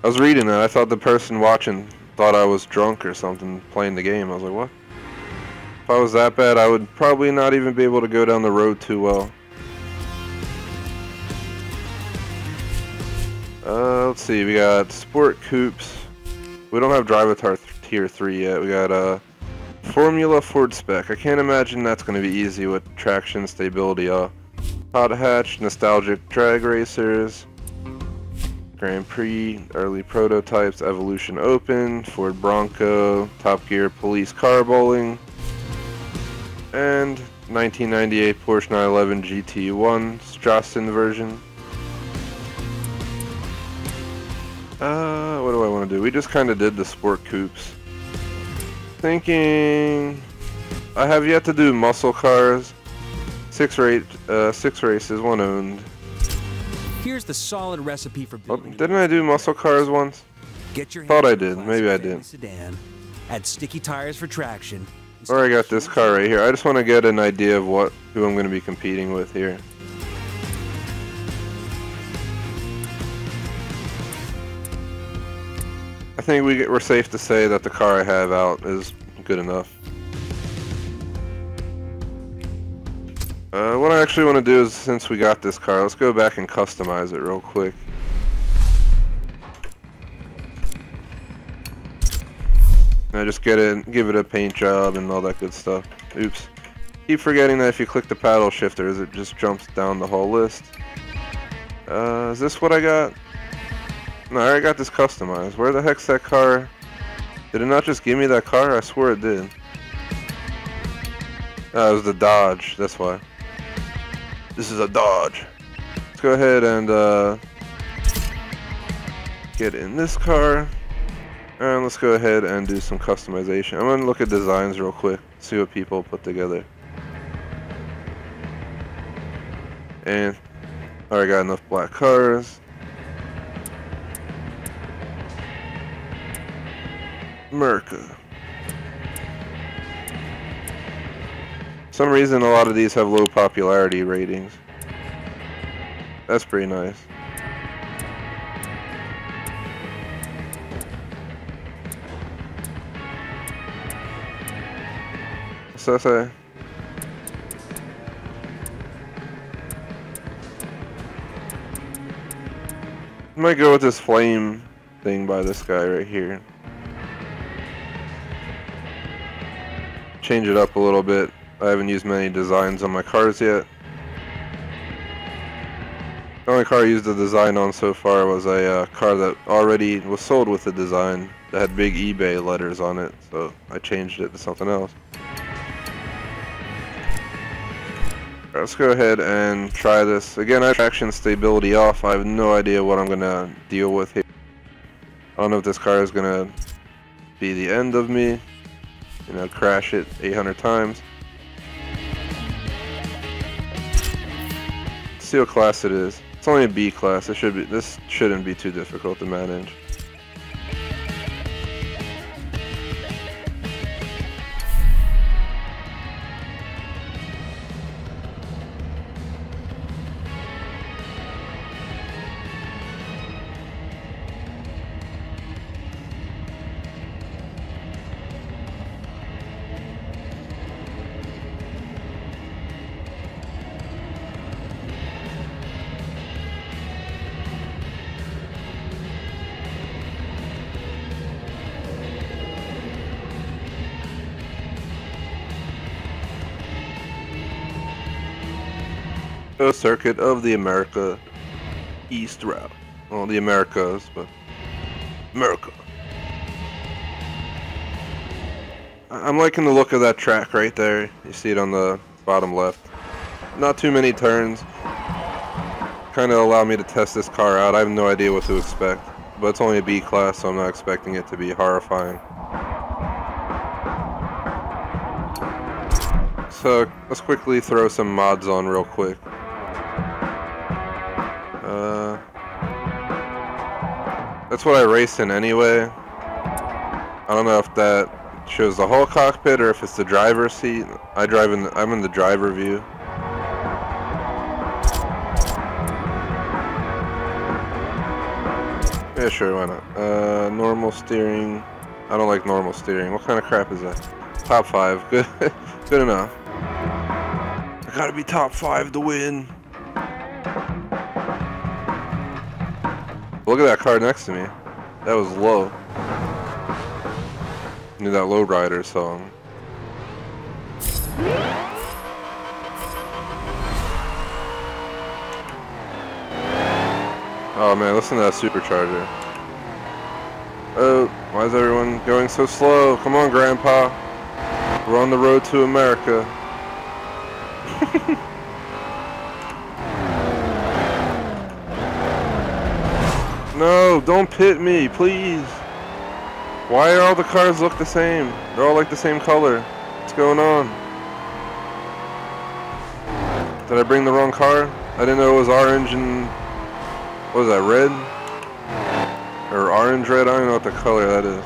I was reading that. I thought the person watching thought I was drunk or something playing the game. I was like, what? If I was that bad, I would probably not even be able to go down the road too well. Let's see, we got Sport Coupes. We don't have Drive Tier 3 yet. We got Formula Ford Spec. I can't imagine that's going to be easy with traction, stability, Hot Hatch, Nostalgic Drag Racers, Grand Prix, Early Prototypes, Evolution Open, Ford Bronco, Top Gear Police Car Bowling, and 1998 Porsche 911 GT1 Strassen version. What do I want to do? We just kind of did the Sport Coupes. Thinking I have yet to do muscle cars. 6 races, 1 owned. Here's the solid recipe for building. Didn't I do muscle cars once? Get your Thought I did. Maybe I did. Sedan. Add sticky tires for traction. Or I got this car right here. I just want to get an idea of who I'm going to be competing with here. I think we're safe to say that the car I have out is good enough. What I actually want to do is, since we got this car, let's go back and customize it real quick. And I just give it a paint job and all that good stuff. Oops. Keep forgetting that if you click the paddle shifters, it just jumps down the whole list. Is this what I got? No, I already got this customized. Where the heck's that car? Did it not just give me that car? I swear it did. Oh, it was the Dodge, that's why. This is a Dodge. Let's go ahead and get in this car. And let's go ahead and do some customization. I'm going to look at designs real quick, see what people put together. And I already got enough black cars. America. For some reason a lot of these have low popularity ratings. That's pretty nice. What's that say? I might go with this flame thing by this guy right here. Change it up a little bit. I haven't used many designs on my cars yet. The only car I used the design on so far was a car that already was sold with the design that had big eBay letters on it, so I changed it to something else. Alright, let's go ahead and try this. Again, I have traction stability off. I have no idea what I'm going to deal with here. I don't know if this car is going to be the end of me. You know, crash it 800 times. Let's see what class it is. It's only a B class. This shouldn't be too difficult to manage. Circuit of the America East route. Well, the Americas, but America. I'm liking the look of that track right there. You see it on the bottom left. Not too many turns. Kind of allow me to test this car out. I have no idea what to expect, but it's only a B class, so I'm not expecting it to be horrifying. So let's quickly throw some mods on real quick. That's what I raced in anyway. I don't know if that shows the whole cockpit or if it's the driver's seat. I'm in the driver view. Yeah, sure, why not? Normal steering. I don't like normal steering. What kind of crap is that? Top 5. Good. Good enough. I gotta be top 5 to win. Look at that car next to me. That was low. Knew that Lowrider song. Oh man, listen to that supercharger. Oh, why is everyone going so slow? Come on, Grandpa. We're on the road to America. No, don't pit me, please. Why are all the cars look the same? They're all like the same color. What's going on? Did I bring the wrong car? I didn't know it was orange and... what was that, red? Or orange red? I don't even know what the color that is.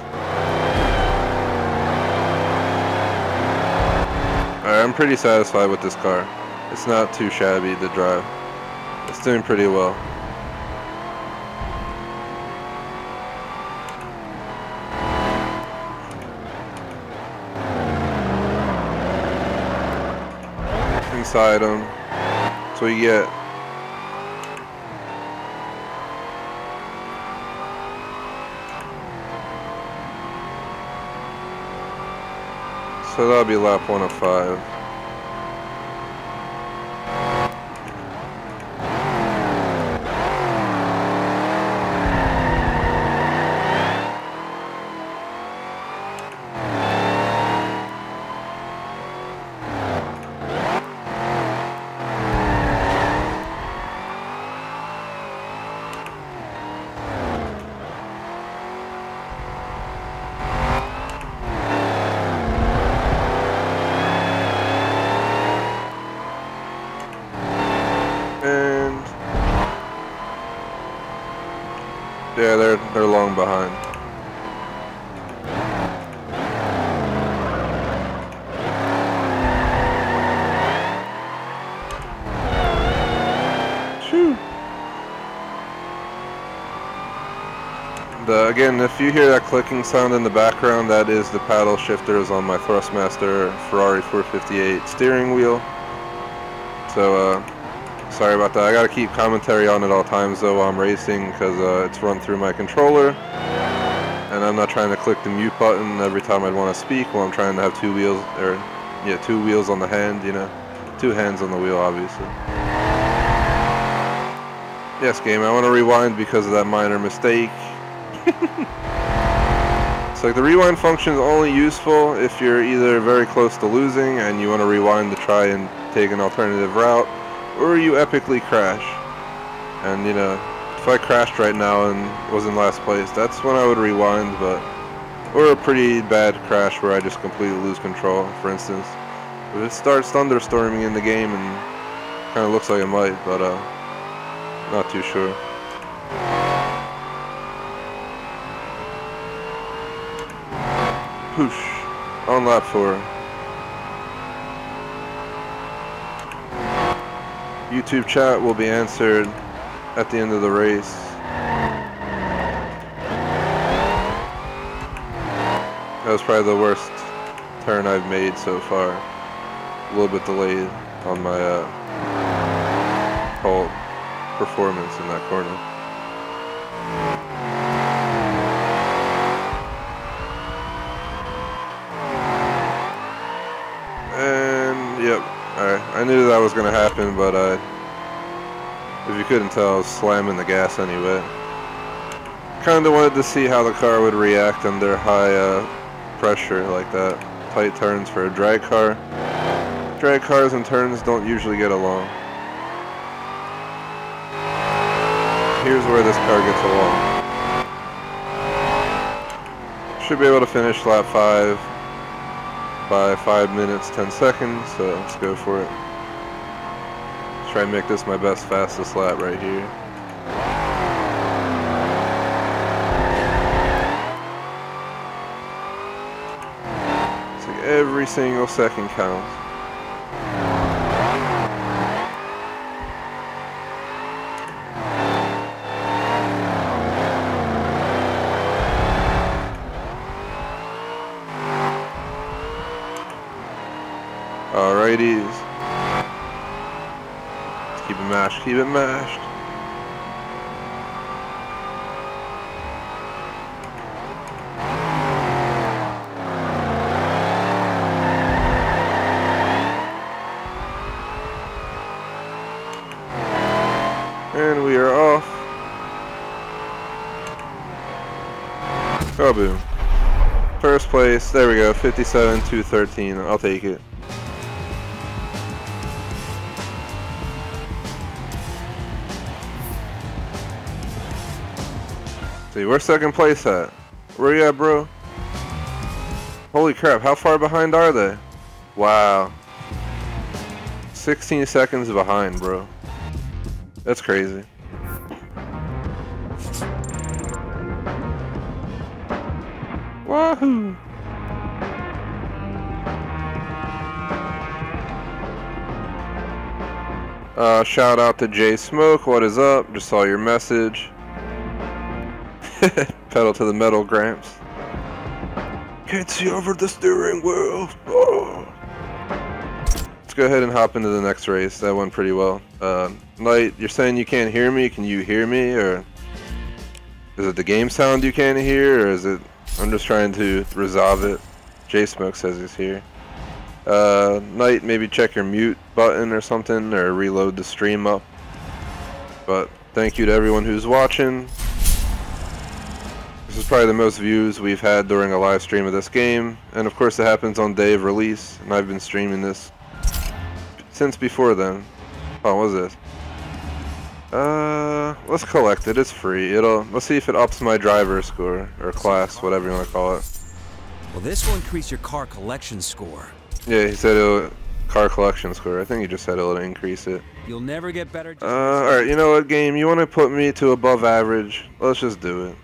Alright, I'm pretty satisfied with this car. It's not too shabby to drive. It's doing pretty well. Inside them. That's what you get. So that'll be lap 1 of 5. Yeah, they're long behind. Shoo. Again, if you hear that clicking sound in the background, that is the paddle shifters on my Thrustmaster Ferrari 458 steering wheel. So, sorry about that. I gotta keep commentary on at all times though while I'm racing because it's run through my controller. And I'm not trying to click the mute button every time I'd want to speak while I'm trying to have 2 wheels, or yeah, 2 wheels on the hand, you know. 2 hands on the wheel, obviously. Yes, game, I want to rewind because of that minor mistake. It's like the rewind function is only useful if you're either very close to losing and you want to rewind to try and take an alternative route, or you epically crash. And you know, if I crashed right now and was in last place, that's when I would rewind. But or a pretty bad crash where I just completely lose control, for instance. If it starts thunderstorming in the game, and kind of looks like it might, but not too sure. Poosh, on lap 4. YouTube chat will be answered at the end of the race. That was probably the worst turn I've made so far. A little bit delayed on my whole performance in that corner. And yep, alright. I knew that was gonna happen, but if you couldn't tell, I was slamming the gas anyway. Kinda wanted to see how the car would react under high pressure like that. Tight turns for a drag car. Drag cars and turns don't usually get along. Here's where this car gets along. Should be able to finish lap 5. by 5 minutes 10 seconds, so let's go for it. Try and make this my best fastest lap right here. It's like every single second counts. Alrighties. Let's keep it mashed, keep it mashed. And we are off. Oh, boom. First place, there we go, 57-213, I'll take it. See, where's second place at? Where you at, bro? Holy crap, how far behind are they? Wow. 16 seconds behind, bro. That's crazy. Wahoo! Shout out to Jay Smoke, what is up? Just saw your message. Pedal to the metal, Gramps. Can't see over the steering wheel. Oh. Let's go ahead and hop into the next race. That went pretty well. Knight, you're saying you can't hear me? Can you hear me? Or is it the game sound you can't hear? Or is it... I'm just trying to resolve it. J Smoke says he's here. Knight, maybe check your mute button or something, or reload the stream up. But thank you to everyone who's watching. This is probably the most views we've had during a live stream of this game, and of course it happens on day of release, and I've been streaming this since before then. Oh, what is this? Let's collect it, it's free. Let's see if it ups my driver score, or class, whatever you want to call it. Well, this will increase your car collection score. Yeah, he said it'll... car collection score. I think he just said it'll increase it. You'll never get better... Alright, you know what, game? You want to put me to above average? Let's just do it.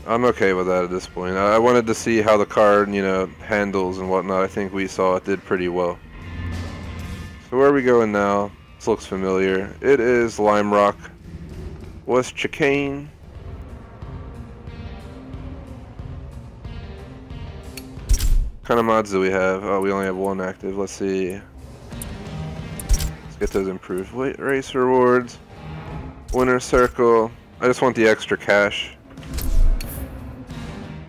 I'm okay with that at this point. I wanted to see how the car, you know, handles and whatnot. I think we saw it did pretty well. So where are we going now? This looks familiar. It is Lime Rock, West Chicane. What kind of mods do we have? Oh, we only have one active. Let's see. Let's get those improved race rewards. Winner circle. I just want the extra cash.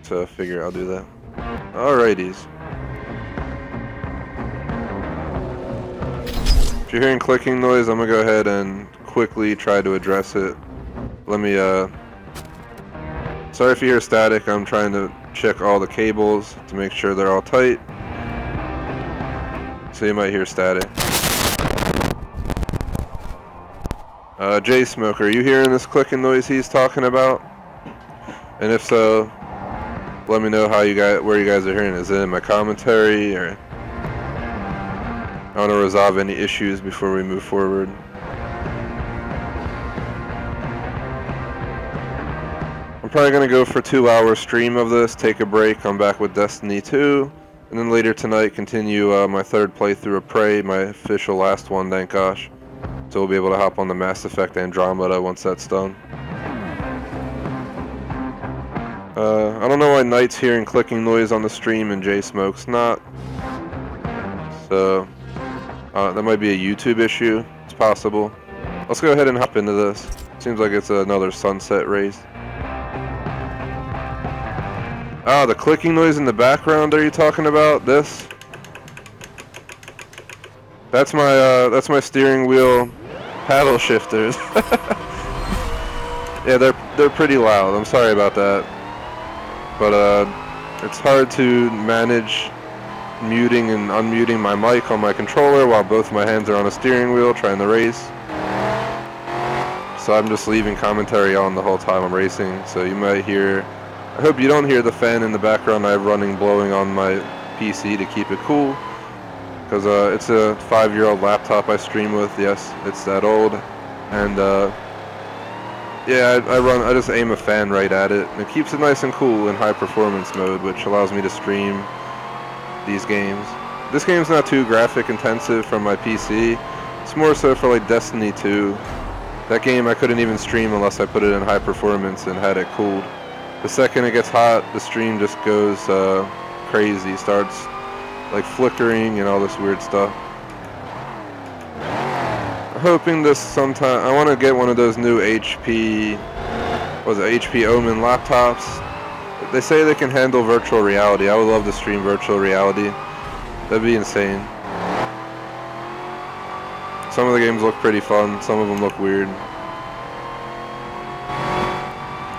So I figure I'll do that. Alrighties. If you're hearing clicking noise, I'm gonna go ahead and quickly try to address it. Let me, sorry if you hear static, I'm trying to check all the cables to make sure they're all tight. So you might hear static. J Smoker, are you hearing this clicking noise he's talking about? And if so, let me know where you guys are hearing. Is it in my commentary, or I want to resolve any issues before we move forward. I'm probably gonna go for a 2-hour stream of this, take a break, come back with Destiny 2, and then later tonight continue my third playthrough of Prey, my official last one, thank gosh. So we'll be able to hop on the Mass Effect Andromeda once that's done. I don't know why Knight's hearing clicking noise on the stream and J Smoke's not. So, that might be a YouTube issue. It's possible. Let's go ahead and hop into this. Seems like it's another sunset race. Ah, the clicking noise in the background, are you talking about? This? That's my steering wheel paddle shifters. Yeah, they're pretty loud. I'm sorry about that. But it's hard to manage muting and unmuting my mic on my controller while both my hands are on a steering wheel trying to race. So I'm just leaving commentary on the whole time I'm racing. So you might hear, I hope you don't hear the fan in the background I have running blowing on my PC to keep it cool, because it's a 5-year-old laptop I stream with. Yes, it's that old, and yeah, I just aim a fan right at it, and it keeps it nice and cool in high performance mode, which allows me to stream these games. This game's not too graphic intensive from my PC. It's more so for like Destiny 2. That game I couldn't even stream unless I put it in high performance and had it cooled. The second it gets hot, the stream just goes crazy, starts like flickering and all this weird stuff. I'm hoping this sometime. I want to get one of those new HP Omen laptops. They say they can handle virtual reality. I would love to stream virtual reality. That'd be insane. Some of the games look pretty fun, some of them look weird.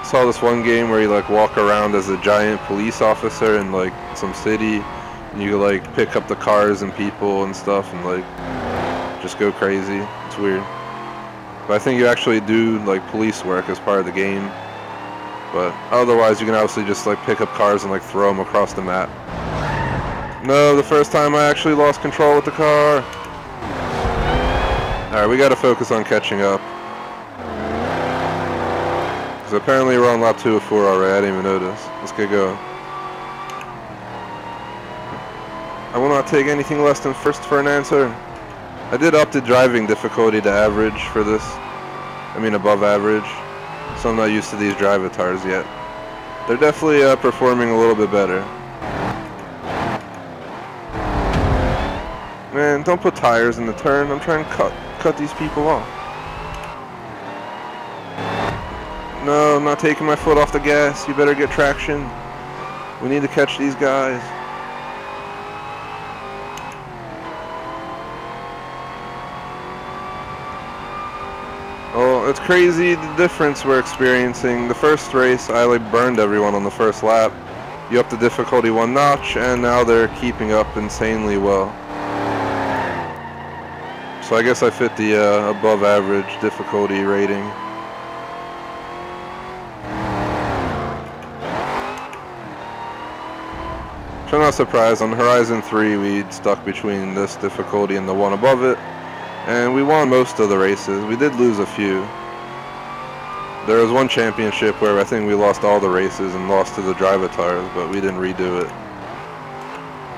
Saw this one game where you like walk around as a giant police officer in like some city, and you like pick up the cars and people and stuff and like just go crazy. It's weird. But I think you actually do like police work as part of the game. But otherwise you can obviously just like pick up cars and like throw them across the map. No, the first time I actually lost control with the car. Alright, we gotta focus on catching up. Because apparently we're on lap 2 of 4 already, I didn't even notice. Let's get going. I will not take anything less than first for an answer. I did up the driving difficulty to average for this. I mean above average. So I'm not used to these drive avatars yet. They're definitely performing a little bit better. Man, don't put tires in the turn. I'm trying to cut these people off. No, I'm not taking my foot off the gas. You better get traction. We need to catch these guys. Oh, it's crazy the difference we're experiencing. The first race, I like burned everyone on the first lap. You up the difficulty 1 notch, and now they're keeping up insanely well. So I guess I fit the above average difficulty rating. So I'm not surprised. On Horizon 3 we stuck between this difficulty and the one above it. And we won most of the races. We did lose a few. There was one championship where I think we lost all the races and lost to the drive avatars, but we didn't redo it.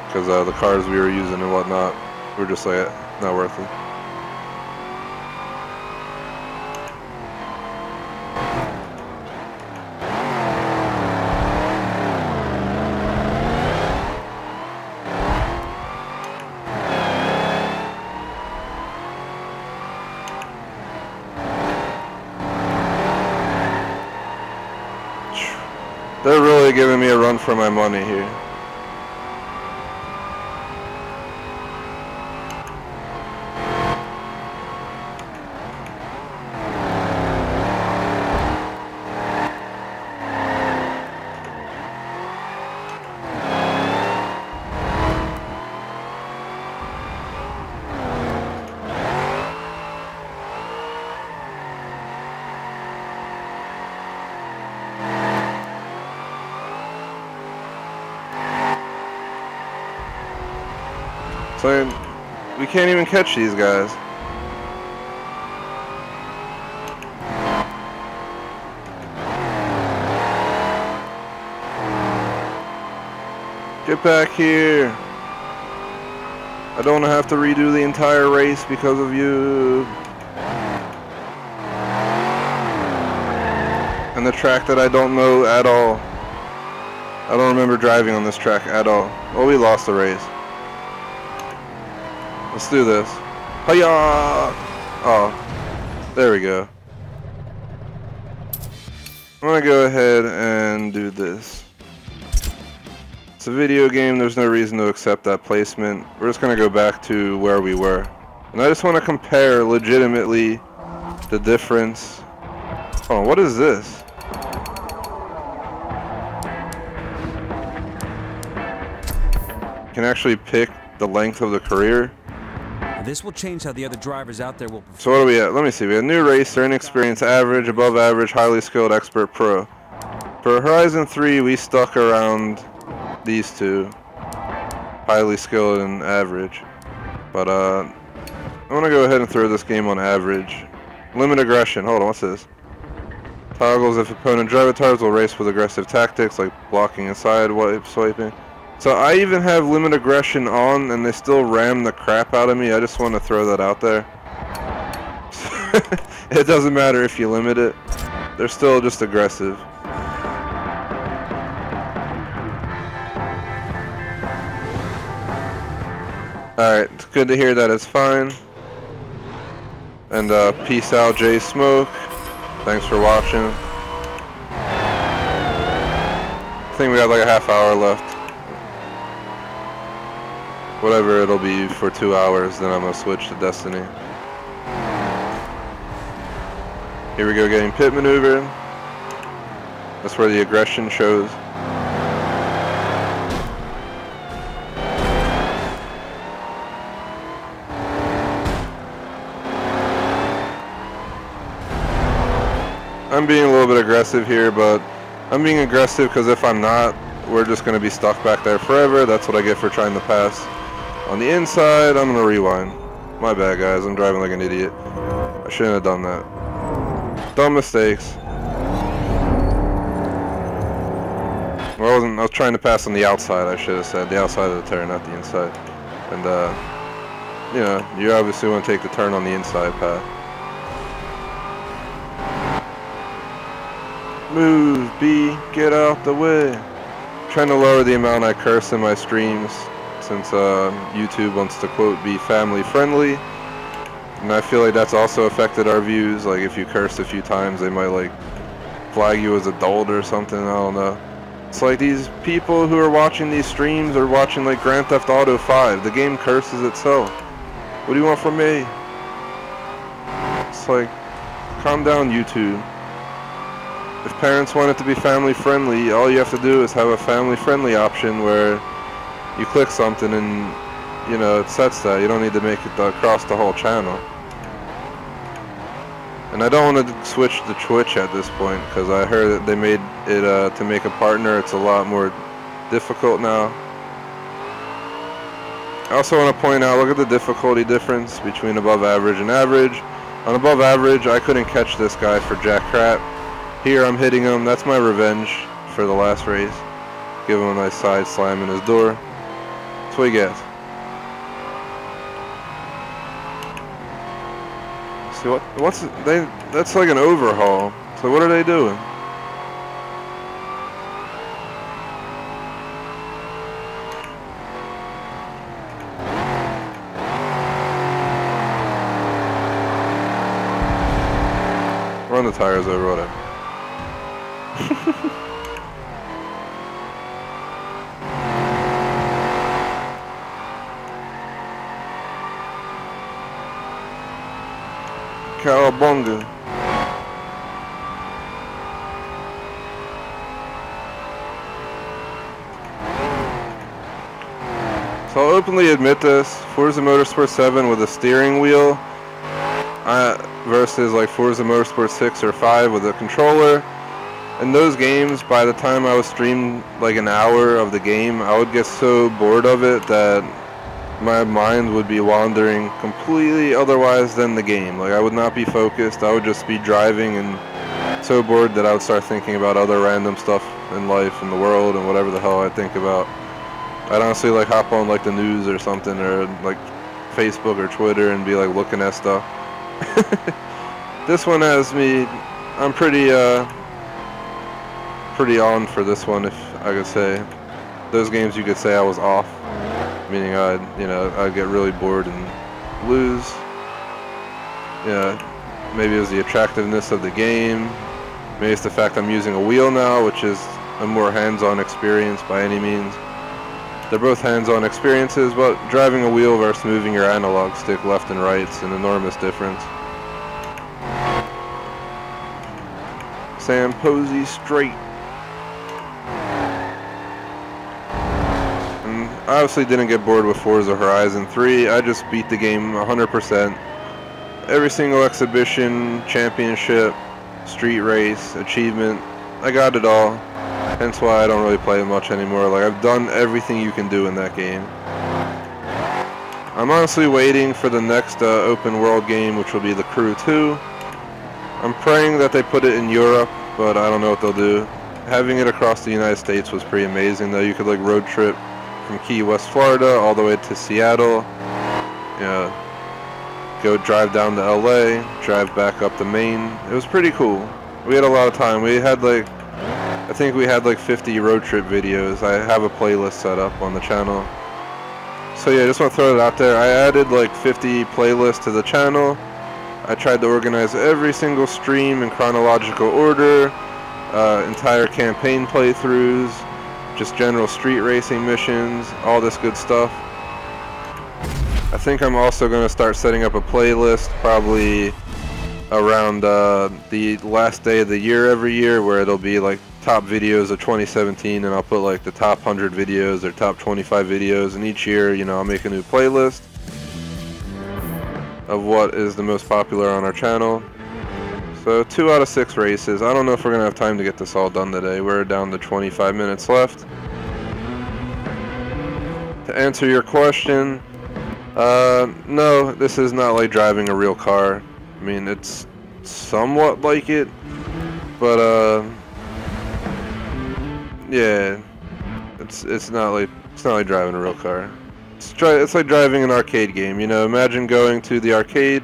Because the cars we were using and whatnot were just like, not worth it. They're really giving me a run for my money here. So we can't even catch these guys. Get back here. I don't want to have to redo the entire race because of you. And the track that I don't know at all. I don't remember driving on this track at all. Oh, we lost the race. Let's do this. Hiya! Oh, there we go. I'm gonna go ahead and do this. It's a video game, there's no reason to accept that placement. We're just gonna go back to where we were. And I just want to compare legitimately the difference. Oh, what is this? You can actually pick the length of the career. This will change how the other drivers out there will perform. So what are we at? Let me see. We have new racer, inexperienced, average, above average, highly skilled, expert, pro. For Horizon 3, we stuck around these two. highly skilled and average. But I'm gonna go ahead and throw this game on average. Limit aggression. Hold on, what's this? Toggles if opponent driver tires will race with aggressive tactics like blocking and side swiping. So I even have limit aggression on and they still ram the crap out of me. I just want to throw that out there. It doesn't matter if you limit it. They're still just aggressive. Alright, it's good to hear that it's fine. And peace out, Jay Smoke. Thanks for watching. I think we got like a half hour left. Whatever it'll be for 2 hours, then I'm gonna switch to Destiny. Here we go, getting pit maneuver. That's where the aggression shows. I'm being a little bit aggressive here, but I'm being aggressive because if I'm not, we're just going to be stuck back there forever. That's what I get for trying to pass on the inside. I'm going to rewind. My bad, guys. I'm driving like an idiot. I shouldn't have done that. Dumb mistakes. Well, I was trying to pass on the outside, I should have said. The outside of the turn, not the inside. And, you know, you obviously want to take the turn on the inside path. Move, B, get out the way. Trying to lower the amount I curse in my streams since YouTube wants to quote be family friendly, and I feel like that's also affected our views. Like if you curse a few times, they might like flag you as adult or something. I don't know. It's like these people who are watching these streams are watching like Grand Theft Auto 5. The game curses itself. What do you want from me? It's like, calm down, YouTube. If parents want it to be family friendly, all you have to do is have a family friendly option where you click something and, you know, it sets that. You don't need to make it across the whole channel. And I don't want to switch to Twitch at this point because I heard that they made it to make a partner. It's a lot more difficult now. I also want to point out, look at the difficulty difference between above average and average. On above average, I couldn't catch this guy for jack crap. Here I'm hitting him. That's my revenge for the last race. Give him a nice side slam in his door. That's what he gets. See what's they? That's like an overhaul. So what are they doing? Run the tires over, whatever. Cowabunga. So I'll openly admit this, Forza Motorsport 7 with a steering wheel versus like Forza Motorsport 6 or 5 with a controller. In those games, by the time I was streamed like an hour of the game, I would get so bored of it that my mind would be wandering completely otherwise than the game. Like I would not be focused. I would just be driving and so bored that I would start thinking about other random stuff in life and the world and whatever the hell I think about. I'd honestly like hop on like the news or something or like Facebook or Twitter and be like looking at stuff. This one has me, I'm pretty on for this one, if I could say. Those games you could say I was off, meaning I'd get really bored and lose. Yeah, maybe it was the attractiveness of the game. Maybe it's the fact I'm using a wheel now, which is a more hands-on experience by any means. They're both hands-on experiences, but driving a wheel versus moving your analog stick left and right is an enormous difference. Sam Posey straight. And I obviously didn't get bored with Forza Horizon 3. I just beat the game 100%. Every single exhibition, championship, street race, achievement, I got it all. Hence why I don't really play it much anymore. Like, I've done everything you can do in that game. I'm honestly waiting for the next open world game, which will be The Crew 2. I'm praying that they put it in Europe, but I don't know what they'll do. Having it across the United States was pretty amazing, though. You could like road trip from Key West, Florida, all the way to Seattle. Yeah, go drive down to LA, drive back up to Maine. It was pretty cool. We had a lot of time. We had like, I think we had like 50 road trip videos. I have a playlist set up on the channel. So yeah, I just want to throw it out there. I added like 50 playlists to the channel. I tried to organize every single stream in chronological order, entire campaign playthroughs, just general street racing missions, all this good stuff. I think I'm also going to start setting up a playlist probably around the last day of the year every year, where it'll be like top videos of 2017, and I'll put like the top 100 videos or top 25 videos, and each year, you know, I'll make a new playlist of what is the most popular on our channel. So 2 out of 6 races. I don't know if we're gonna have time to get this all done today. We're down to 25 minutes left. To answer your question, no, this is not like driving a real car. I mean, it's somewhat like it, but yeah, it's not like driving a real car. It's like driving an arcade game. You know, imagine going to the arcade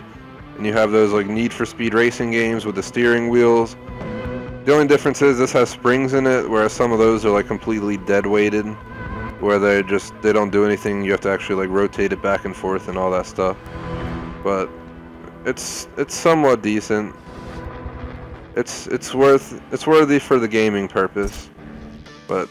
and you have those like Need for Speed racing games with the steering wheels. The only difference is this has springs in it, whereas some of those are like completely dead weighted, where they don't do anything. You have to actually like rotate it back and forth and all that stuff. But it's somewhat decent. It's worthy for the gaming purpose. But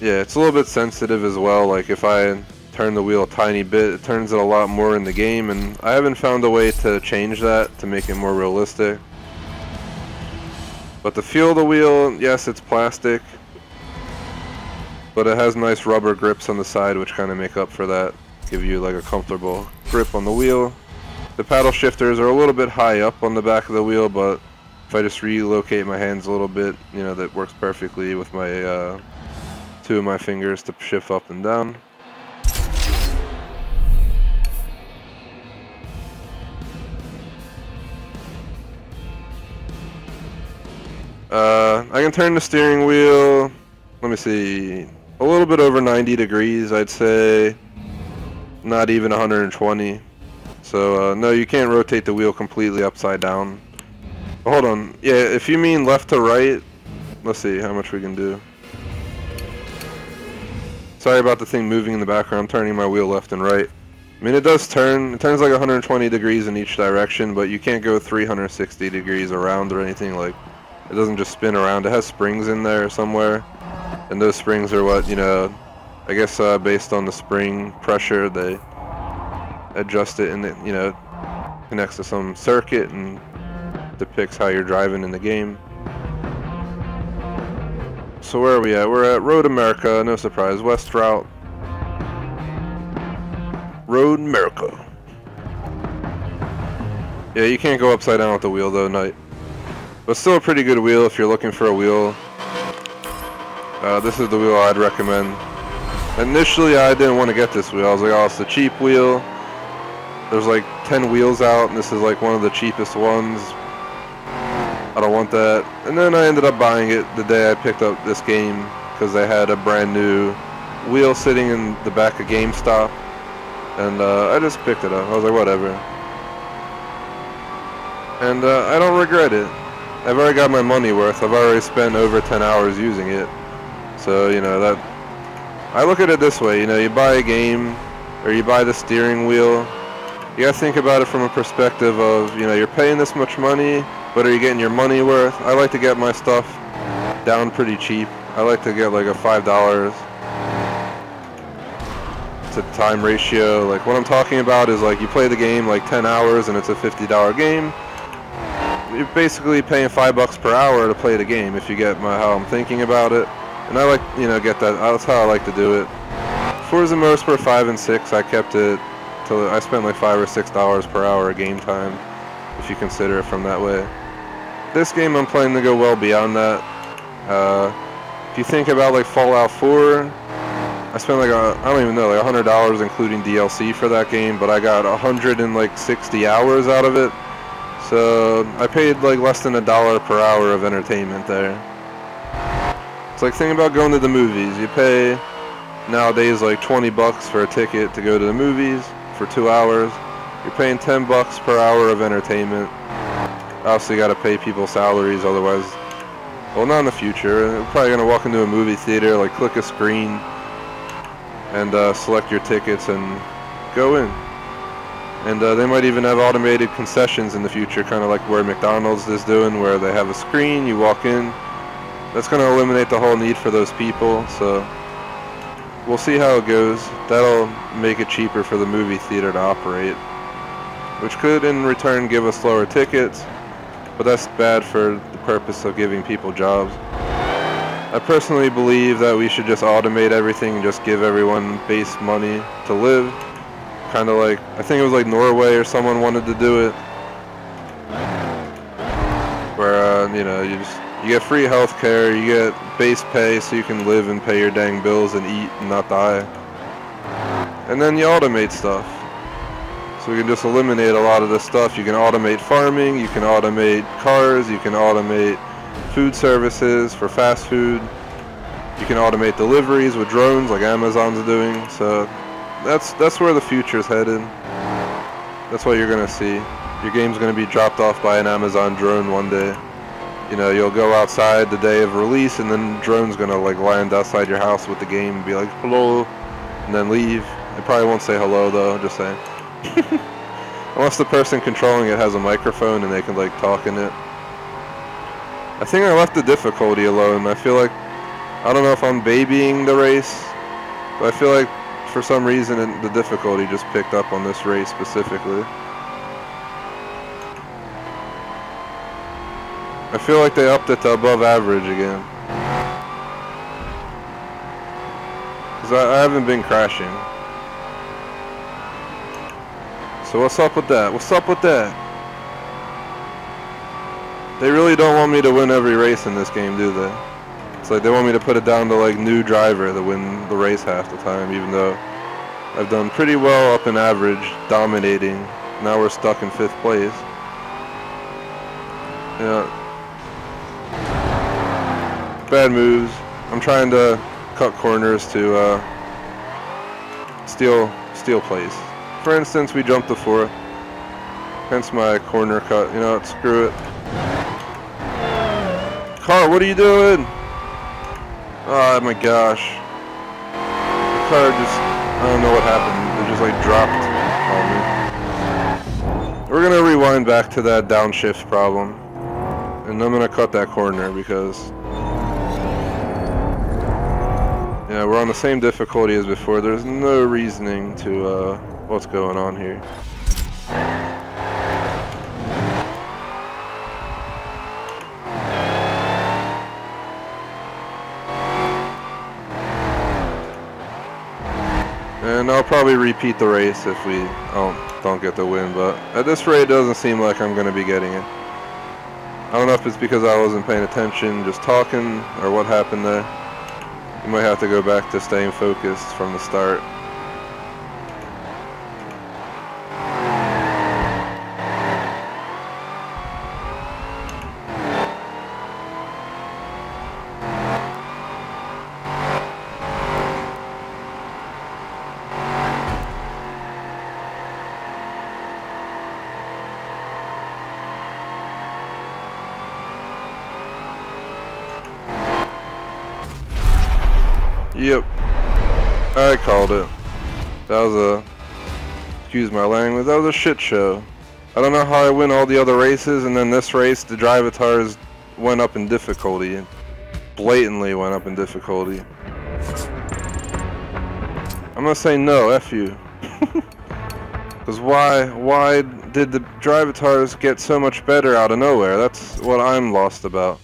yeah, it's a little bit sensitive as well. Like if I turn the wheel a tiny bit, it turns it a lot more in the game, and I haven't found a way to change that to make it more realistic. But the feel of the wheel, yes, it's plastic, but it has nice rubber grips on the side, which kind of make up for that, give you like a comfortable grip on the wheel. The paddle shifters are a little bit high up on the back of the wheel, but if I just relocate my hands a little bit, you know, that works perfectly with my 2 of my fingers to shift up and down. I can turn the steering wheel, let me see, a little bit over 90 degrees, I'd say. Not even 120. So no, you can't rotate the wheel completely upside down. Hold on, yeah, if you mean left to right, let's see how much we can do. Sorry about the thing moving in the background. I'm turning my wheel left and right. I mean, it does turn. It turns like 120 degrees in each direction, but you can't go 360 degrees around or anything. Like, it doesn't just spin around. It has springs in there somewhere, and those springs are what, you know, I guess based on the spring pressure, they adjust it, and it, you know, connects to some circuit and depicts how you're driving in the game. So where are we at? We're at Road America, no surprise, West Route. Road America. Yeah, you can't go upside down with the wheel though, but still a pretty good wheel if you're looking for a wheel. This is the wheel I'd recommend. Initially, I didn't want to get this wheel. I was like, oh, it's a cheap wheel. There's like 10 wheels out, and this is like one of the cheapest ones. I don't want that. And then I ended up buying it the day I picked up this game, because they had a brand new wheel sitting in the back of GameStop, and I just picked it up. I was like, whatever. And I don't regret it. I've already got my money worth. I've already spent over 10 hours using it. So, you know, that I look at it this way, you know, you buy a game, or you buy the steering wheel, you gotta think about it from a perspective of, you know, you're paying this much money, but are you getting your money worth? I like to get my stuff down pretty cheap. I like to get like a $5 to time ratio. Like, what I'm talking about is like you play the game like 10 hours and it's a $50 game. You're basically paying $5 per hour to play the game, if you get how I'm thinking about it. And I like, you know, get that. That's how I like to do it. Forza Motorsport 5 and 6, I kept it till I spent like $5 or $6 per hour of game time, if you consider it from that way. This game, I'm planning to go well beyond that. If you think about like Fallout 4, I spent like I don't even know, like $100 including DLC for that game, but I got 160 hours out of it. So I paid like less than $1 per hour of entertainment there. It's like thinking about going to the movies. You pay nowadays like 20 bucks for a ticket to go to the movies for 2 hours. You're paying 10 bucks per hour of entertainment. Obviously got to pay people salaries, otherwise, well, not in the future. You're probably going to walk into a movie theater, like click a screen and select your tickets and go in. And they might even have automated concessions in the future, kind of like where McDonald's is doing, where they have a screen, you walk in. That's going to eliminate the whole need for those people, so we'll see how it goes. That'll make it cheaper for the movie theater to operate, which could in return give us lower tickets, but that's bad for the purpose of giving people jobs. I personally believe that we should just automate everything and just give everyone base money to live. Kind of like, I think it was like Norway or someone wanted to do it, where you know, you get free health care, you get base pay so you can live and pay your dang bills and eat and not die, and then you automate stuff. So we can just eliminate a lot of this stuff. You can automate farming, you can automate cars, you can automate food services for fast food, you can automate deliveries with drones like Amazon's doing. So that's where the future's headed. That's what you're gonna see. Your game's gonna be dropped off by an Amazon drone one day. You know, you'll go outside the day of release and then the drone's gonna like land outside your house with the game and be like, hello, and then leave. It probably won't say hello though, just saying. Unless the person controlling it has a microphone and they can like talk in it. I think I left the difficulty alone. I feel like, I don't know if I'm babying the race, but I feel like for some reason the difficulty just picked up on this race specifically. I feel like they upped it to above average again. Because I haven't been crashing. So what's up with that? What's up with that? They really don't want me to win every race in this game, do they? It's like they want me to put it down to like new driver to win the race half the time, even though I've done pretty well up in average, dominating. Now we're stuck in 5th place. Yeah. Bad moves. I'm trying to cut corners to steal place. For instance, we jumped the 4th. Hence my corner cut. You know what? Screw it. Car, what are you doing? Oh my gosh. The car just, I don't know what happened. It just like dropped on me. We're gonna rewind back to that downshift problem. And I'm gonna cut that corner because, yeah, we're on the same difficulty as before. There's no reasoning to what's going on here. And I'll probably repeat the race if we don't get the win, but at this rate it doesn't seem like I'm going to be getting it. I don't know if it's because I wasn't paying attention, just talking, or what happened there. You might have to go back to staying focused from the start. Yep, I called it. That was a, excuse my language, that was a shit show. I don't know how I win all the other races, and then this race, the drivatars went up in difficulty. Blatantly went up in difficulty. I'm gonna say no, F you. Because why did the drivatars get so much better out of nowhere? That's what I'm lost about.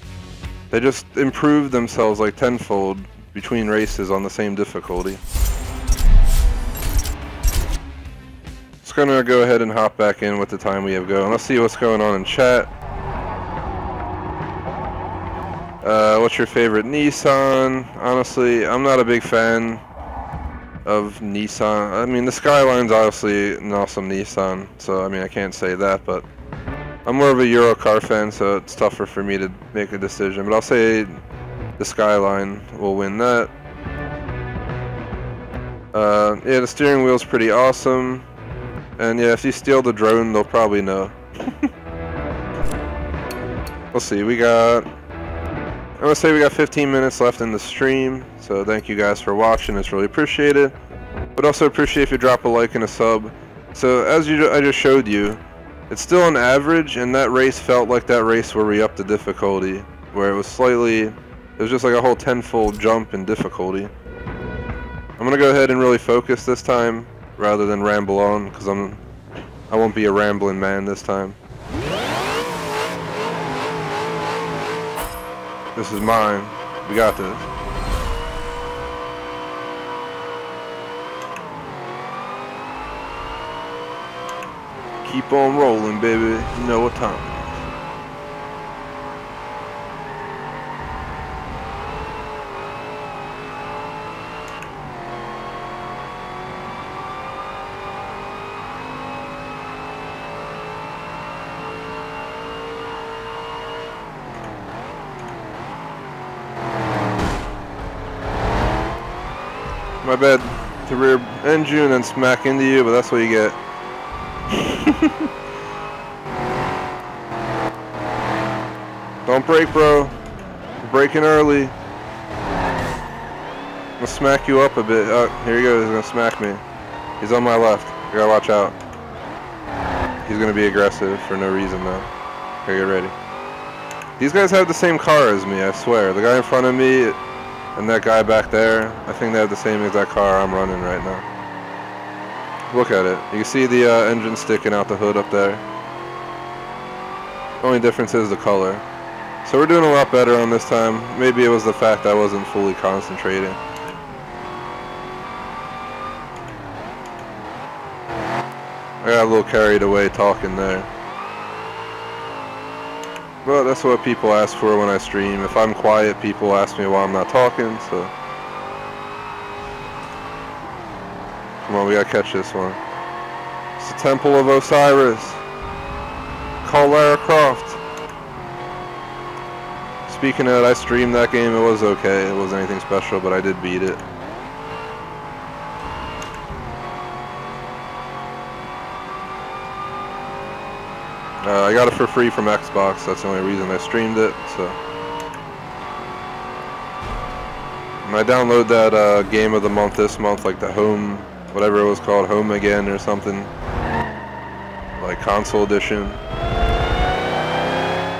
They just improved themselves like tenfold between races on the same difficulty. Just gonna go ahead and hop back in with the time we have going. Let's see what's going on in chat. What's your favorite Nissan? Honestly, I'm not a big fan of Nissan. I mean, the Skyline's obviously an awesome Nissan, so I mean, I can't say that, but I'm more of a Euro car fan, so it's tougher for me to make a decision. But I'll say the Skyline will win that. Yeah, the steering wheel's pretty awesome. And yeah, if you steal the drone, they'll probably know. We'll see, I'm gonna say we got 15 minutes left in the stream, so thank you guys for watching, it's really appreciated. But also appreciate if you drop a like and a sub. So as I just showed you, it's still an average, and that race felt like that race where we upped the difficulty, where it was just like a whole tenfold jump in difficulty. I'm gonna go ahead and really focus this time, rather than ramble on, because I won't be a rambling man this time. This is mine. We got this. Keep on rolling, baby. You know what time it My bad to rear end you and then smack into you, but that's what you get. Don't break, bro. You're breaking early. I'm gonna smack you up a bit. Oh, here he goes. He's gonna smack me. He's on my left. You gotta watch out. He's gonna be aggressive for no reason though. Okay, get ready. These guys have the same car as me, I swear. The guy in front of me and that guy back there, I think they have the same exact car I'm running right now. Look at it. You can see the engine sticking out the hood up there. Only difference is the color. So we're doing a lot better on this time. Maybe it was the fact I wasn't fully concentrating. I got a little carried away talking there. Well, that's what people ask for when I stream. If I'm quiet, people ask me why I'm not talking, so... Come on, we gotta catch this one. It's the Temple of Osiris. Call Lara Croft. Speaking of that, I streamed that game. It was okay. It wasn't anything special, but I did beat it. I got it for free from Xbox. That's the only reason I streamed it. So, and I download that game of the month this month, like the Home, whatever it was called, Home Again or something, like console edition.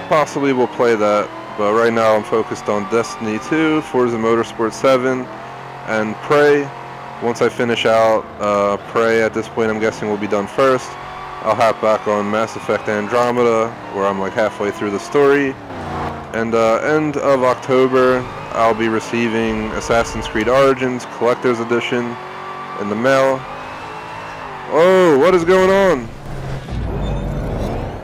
Possibly we'll play that, but right now I'm focused on Destiny 2, Forza Motorsport 7, and Prey. Once I finish out Prey, at this point I'm guessing we'll be done first. I'll hop back on Mass Effect Andromeda, where I'm like halfway through the story. And end of October, I'll be receiving Assassin's Creed Origins Collector's Edition in the mail. Oh, what is going on?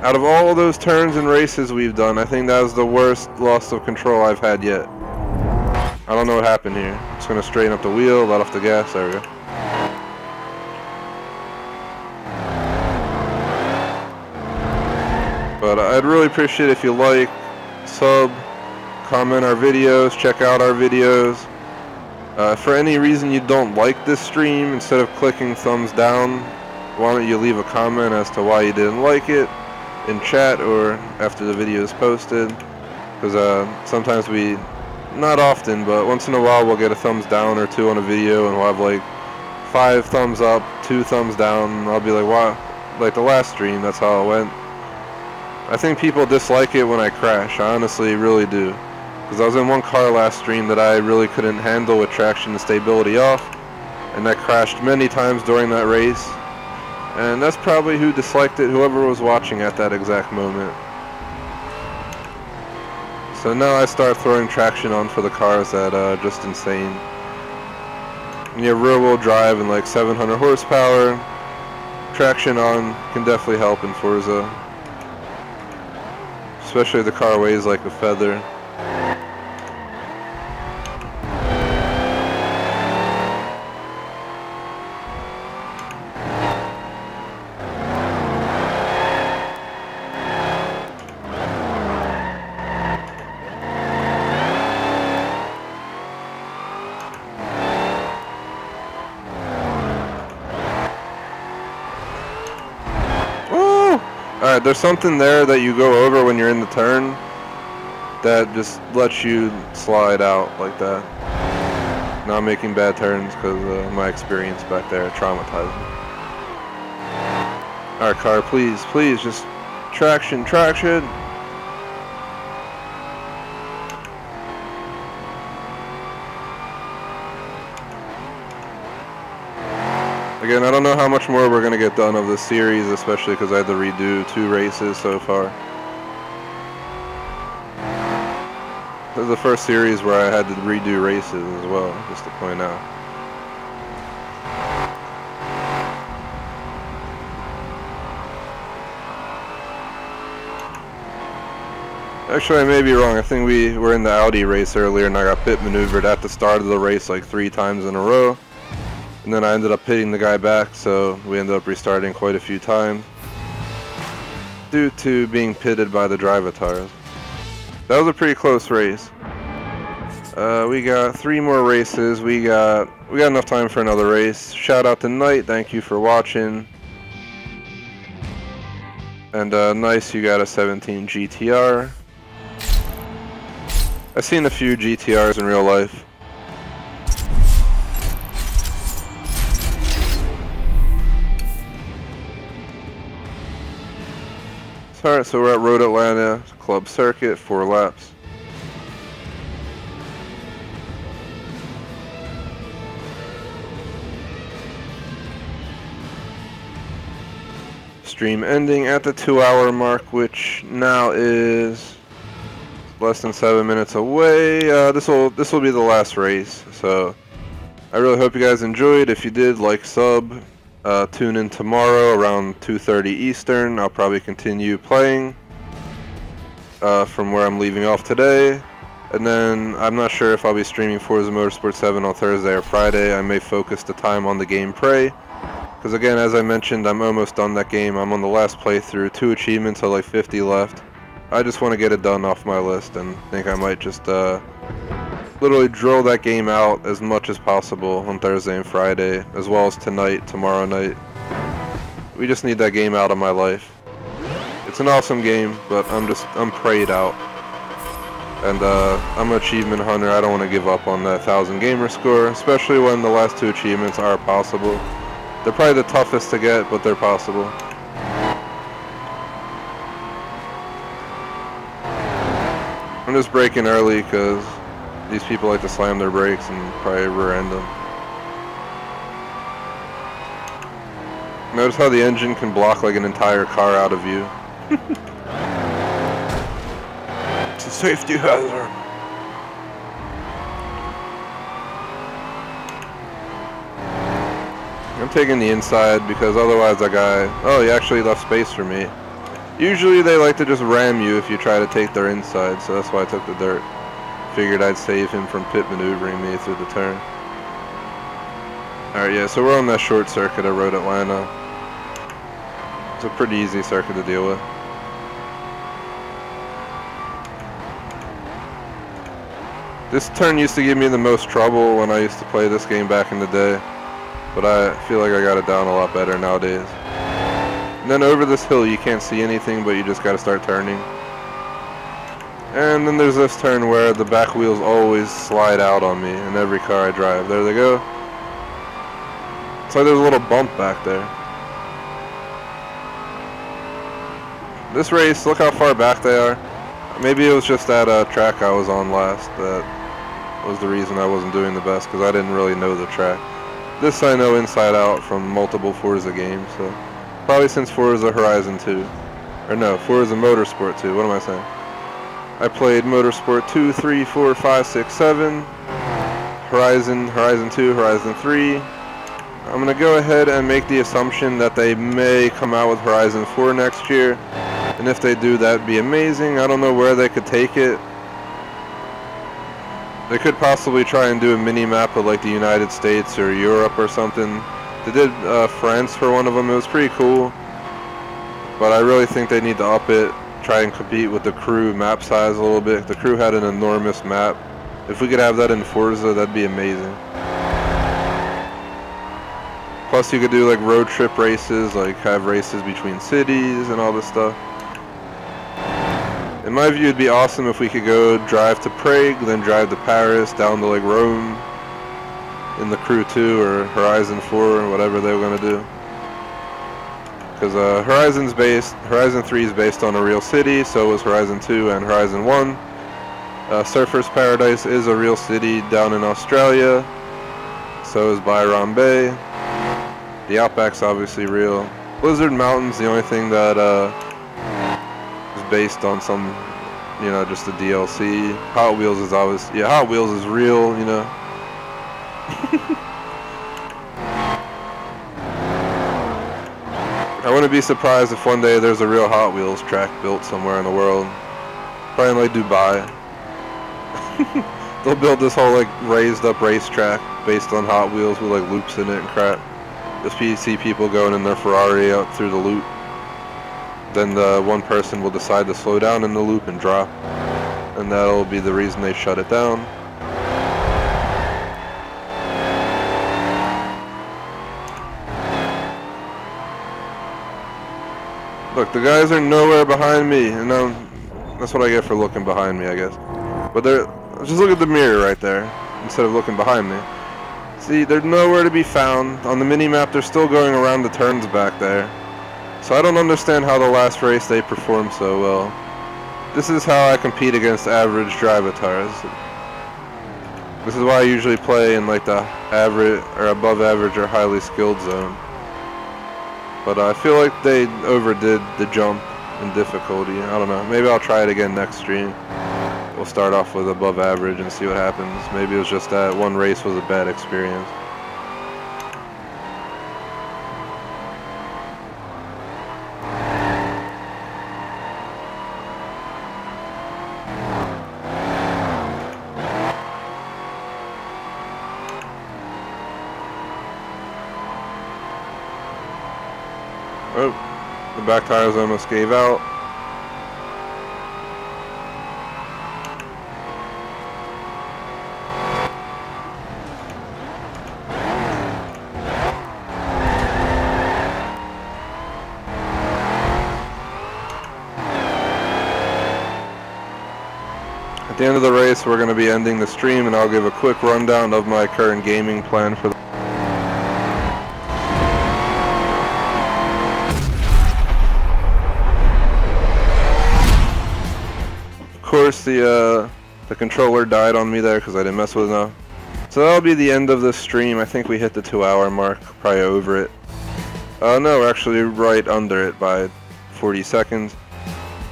Out of all of those turns and races we've done, I think that was the worst loss of control I've had yet. I don't know what happened here. I'm just going to straighten up the wheel, let off the gas, there we go. But I'd really appreciate if you like, sub, comment our videos, check out our videos. For any reason you don't like this stream, instead of clicking thumbs down, why don't you leave a comment as to why you didn't like it in chat or after the video is posted. Because sometimes not often, but once in a while we'll get a thumbs down or two on a video and we'll have like 5 thumbs up, 2 thumbs down, and I'll be like, wow, like the last stream, that's how it went. I think people dislike it when I crash. I honestly really do. Because I was in one car last stream that I really couldn't handle with traction and stability off. And I crashed many times during that race. And that's probably who disliked it, whoever was watching at that exact moment. So now I start throwing traction on for the cars that are just insane. And you have rear wheel drive and like 700 horsepower. Traction on can definitely help in Forza. Especially if the car weighs like a feather. there's something there that you go over when you're in the turn that just lets you slide out like that. Not making bad turns because my experience back there traumatized me. Alright, car, please, please, just traction, traction. Again, I don't know how much more we're going to get done of this series, especially because I had to redo 2 races so far. This is the first series where I had to redo races as well, just to point out. Actually, I may be wrong. I think we were in the Audi race earlier and I got pit maneuvered at the start of the race like 3 times in a row. And then I ended up hitting the guy back, so we ended up restarting quite a few times due to being pitted by the driver tires. That was a pretty close race. We got 3 more races. We got enough time for another race. Shout out to Knight, thank you for watching. And nice, you got a 17 GTR. I've seen a few GTRs in real life. Alright, so we're at Road Atlanta Club Circuit, 4 laps. Stream ending at the 2-hour mark, which now is less than 7 minutes away. This will be the last race, so I really hope you guys enjoyed. If you did, like, sub. Tune in tomorrow around 2:30 Eastern. I'll probably continue playing from where I'm leaving off today. And then I'm not sure if I'll be streaming Forza Motorsport 7 on Thursday or Friday. I may focus the time on the game Prey. Because again, as I mentioned, I'm almost done that game. I'm on the last playthrough, 2 achievements, so like 50 left. I just want to get it done off my list and think I might just literally drill that game out as much as possible on Thursday and Friday, as well as tonight, tomorrow night. We just need that game out of my life. It's an awesome game, but I'm prayed out. And I'm an achievement hunter. I don't want to give up on that 1,000 gamer score, especially when the last 2 achievements are possible. They're probably the toughest to get, but they're possible. I'm just braking early because these people like to slam their brakes and probably rear-end them. Notice how the engine can block like an entire car out of view. It's a safety hazard. I'm taking the inside because otherwise that guy... Oh, he actually left space for me. Usually they like to just ram you if you try to take their inside, so that's why I took the dirt. Figured I'd save him from pit maneuvering me through the turn. Alright, yeah, so we're on that short circuit at Road Atlanta. It's a pretty easy circuit to deal with. This turn used to give me the most trouble when I used to play this game back in the day. But I feel like I got it down a lot better nowadays. And then over this hill you can't see anything, but you just gotta start turning. And then there's this turn where the back wheels always slide out on me in every car I drive. There they go. It's like there's a little bump back there. This race, look how far back they are. Maybe it was just that track I was on last that was the reason I wasn't doing the best, because I didn't really know the track. This I know inside out from multiple Forza games, so probably since Forza Horizon 2. Or no, Forza Motorsport 2, what am I saying? I played Motorsport 2, 3, 4, 5, 6, 7, Horizon 2, Horizon 3. I'm going to go ahead and make the assumption that they may come out with Horizon 4 next year. And if they do, that'd be amazing. I don't know where they could take it. They could possibly try and do a mini-map of like the United States or Europe or something. They did France for one of them. It was pretty cool. But I really think they need to up it. Try and compete with the Crew map size a little bit. The Crew had an enormous map. If we could have that in Forza, that'd be amazing. Plus you could do like road trip races, like have races between cities and all this stuff. In my view, it'd be awesome if we could go drive to Prague, then drive to Paris, down to like Rome in the Crew 2 or Horizon 4 or whatever they were gonna do. Because Horizon 3 is based on a real city, so was Horizon 2 and Horizon 1. Surfer's Paradise is a real city down in Australia, so is Byron Bay. The Outback's obviously real. Blizzard Mountain's the only thing that is based on some, you know, just a DLC. Hot Wheels is obviously, yeah, Hot Wheels is real, you know. I wouldn't be surprised if one day there's a real Hot Wheels track built somewhere in the world. Probably in like Dubai. They'll build this whole like raised up racetrack based on Hot Wheels with like loops in it and crap. Just see people going in their Ferrari out through the loop. Then the one person will decide to slow down in the loop and drop. And that'll be the reason they shut it down. Look, the guys are nowhere behind me, and that's what I get for looking behind me, I guess. But just look at the mirror right there, instead of looking behind me. See, they're nowhere to be found. On the mini-map, they're still going around the turns back there. So I don't understand how the last race they performed so well. This is how I compete against average drivatars. This is why I usually play in like the average, or above average, or highly skilled zone. But I feel like they overdid the jump in difficulty. I don't know. Maybe I'll try it again next stream. We'll start off with above average and see what happens. Maybe it was just that one race was a bad experience. Oh, the back tires almost gave out. At the end of the race, we're going to be ending the stream, and I'll give a quick rundown of my current gaming plan for the Of course, the controller died on me there because I didn't mess with it enough. So that'll be the end of this stream. I think we hit the 2-hour mark, probably over it. No, we're actually right under it by 40 seconds.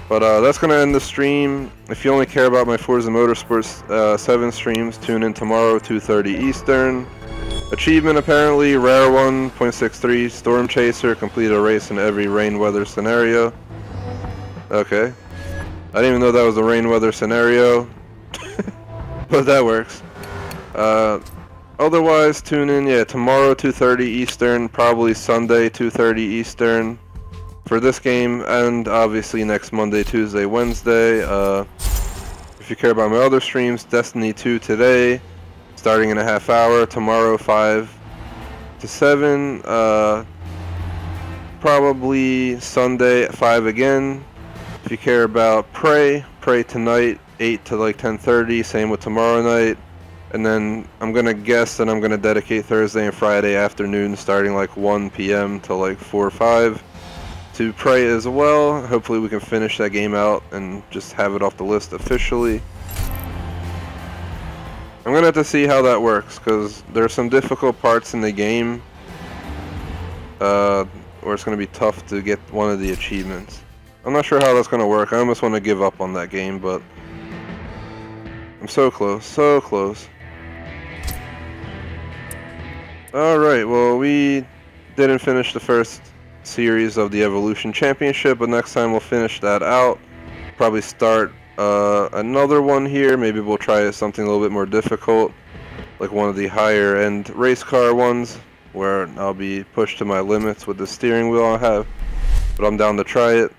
But that's going to end the stream. If you only care about my Forza Motorsport 7 streams, tune in tomorrow, 2:30 Eastern. Achievement apparently, rare one, 0.63, Storm Chaser, complete a race in every rain weather scenario. Okay. I didn't even know that was a rain weather scenario. But that works. Otherwise, tune in, yeah, tomorrow, 2:30 Eastern, probably Sunday, 2:30 Eastern. For this game, and obviously next Monday, Tuesday, Wednesday. If you care about my other streams, Destiny 2 today, starting in a half hour. Tomorrow, 5 to 7. Probably Sunday at 5 again. If you care about Prey tonight, 8 to like 10:30. Same with tomorrow night. And then I'm gonna guess that I'm gonna dedicate Thursday and Friday afternoon, starting like 1 p.m. to like 4 or 5. To Prey as well. Hopefully we can finish that game out and just have it off the list officially. I'm gonna have to see how that works, because there are some difficult parts in the game where it's gonna be tough to get one of the achievements. I'm not sure how that's gonna work. I almost want to give up on that game, but I'm so close, so close. Alright, well, we didn't finish the first series of the Evolution Championship, but next time we'll finish that out. Probably start another one here. Maybe we'll try something a little bit more difficult, like one of the higher end race car ones, where I'll be pushed to my limits with the steering wheel I have, but I'm down to try it.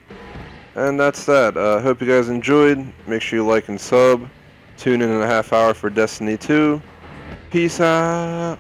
And that's that. Hope you guys enjoyed. Make sure you like and sub. Tune in a half hour for Destiny 2. Peace out.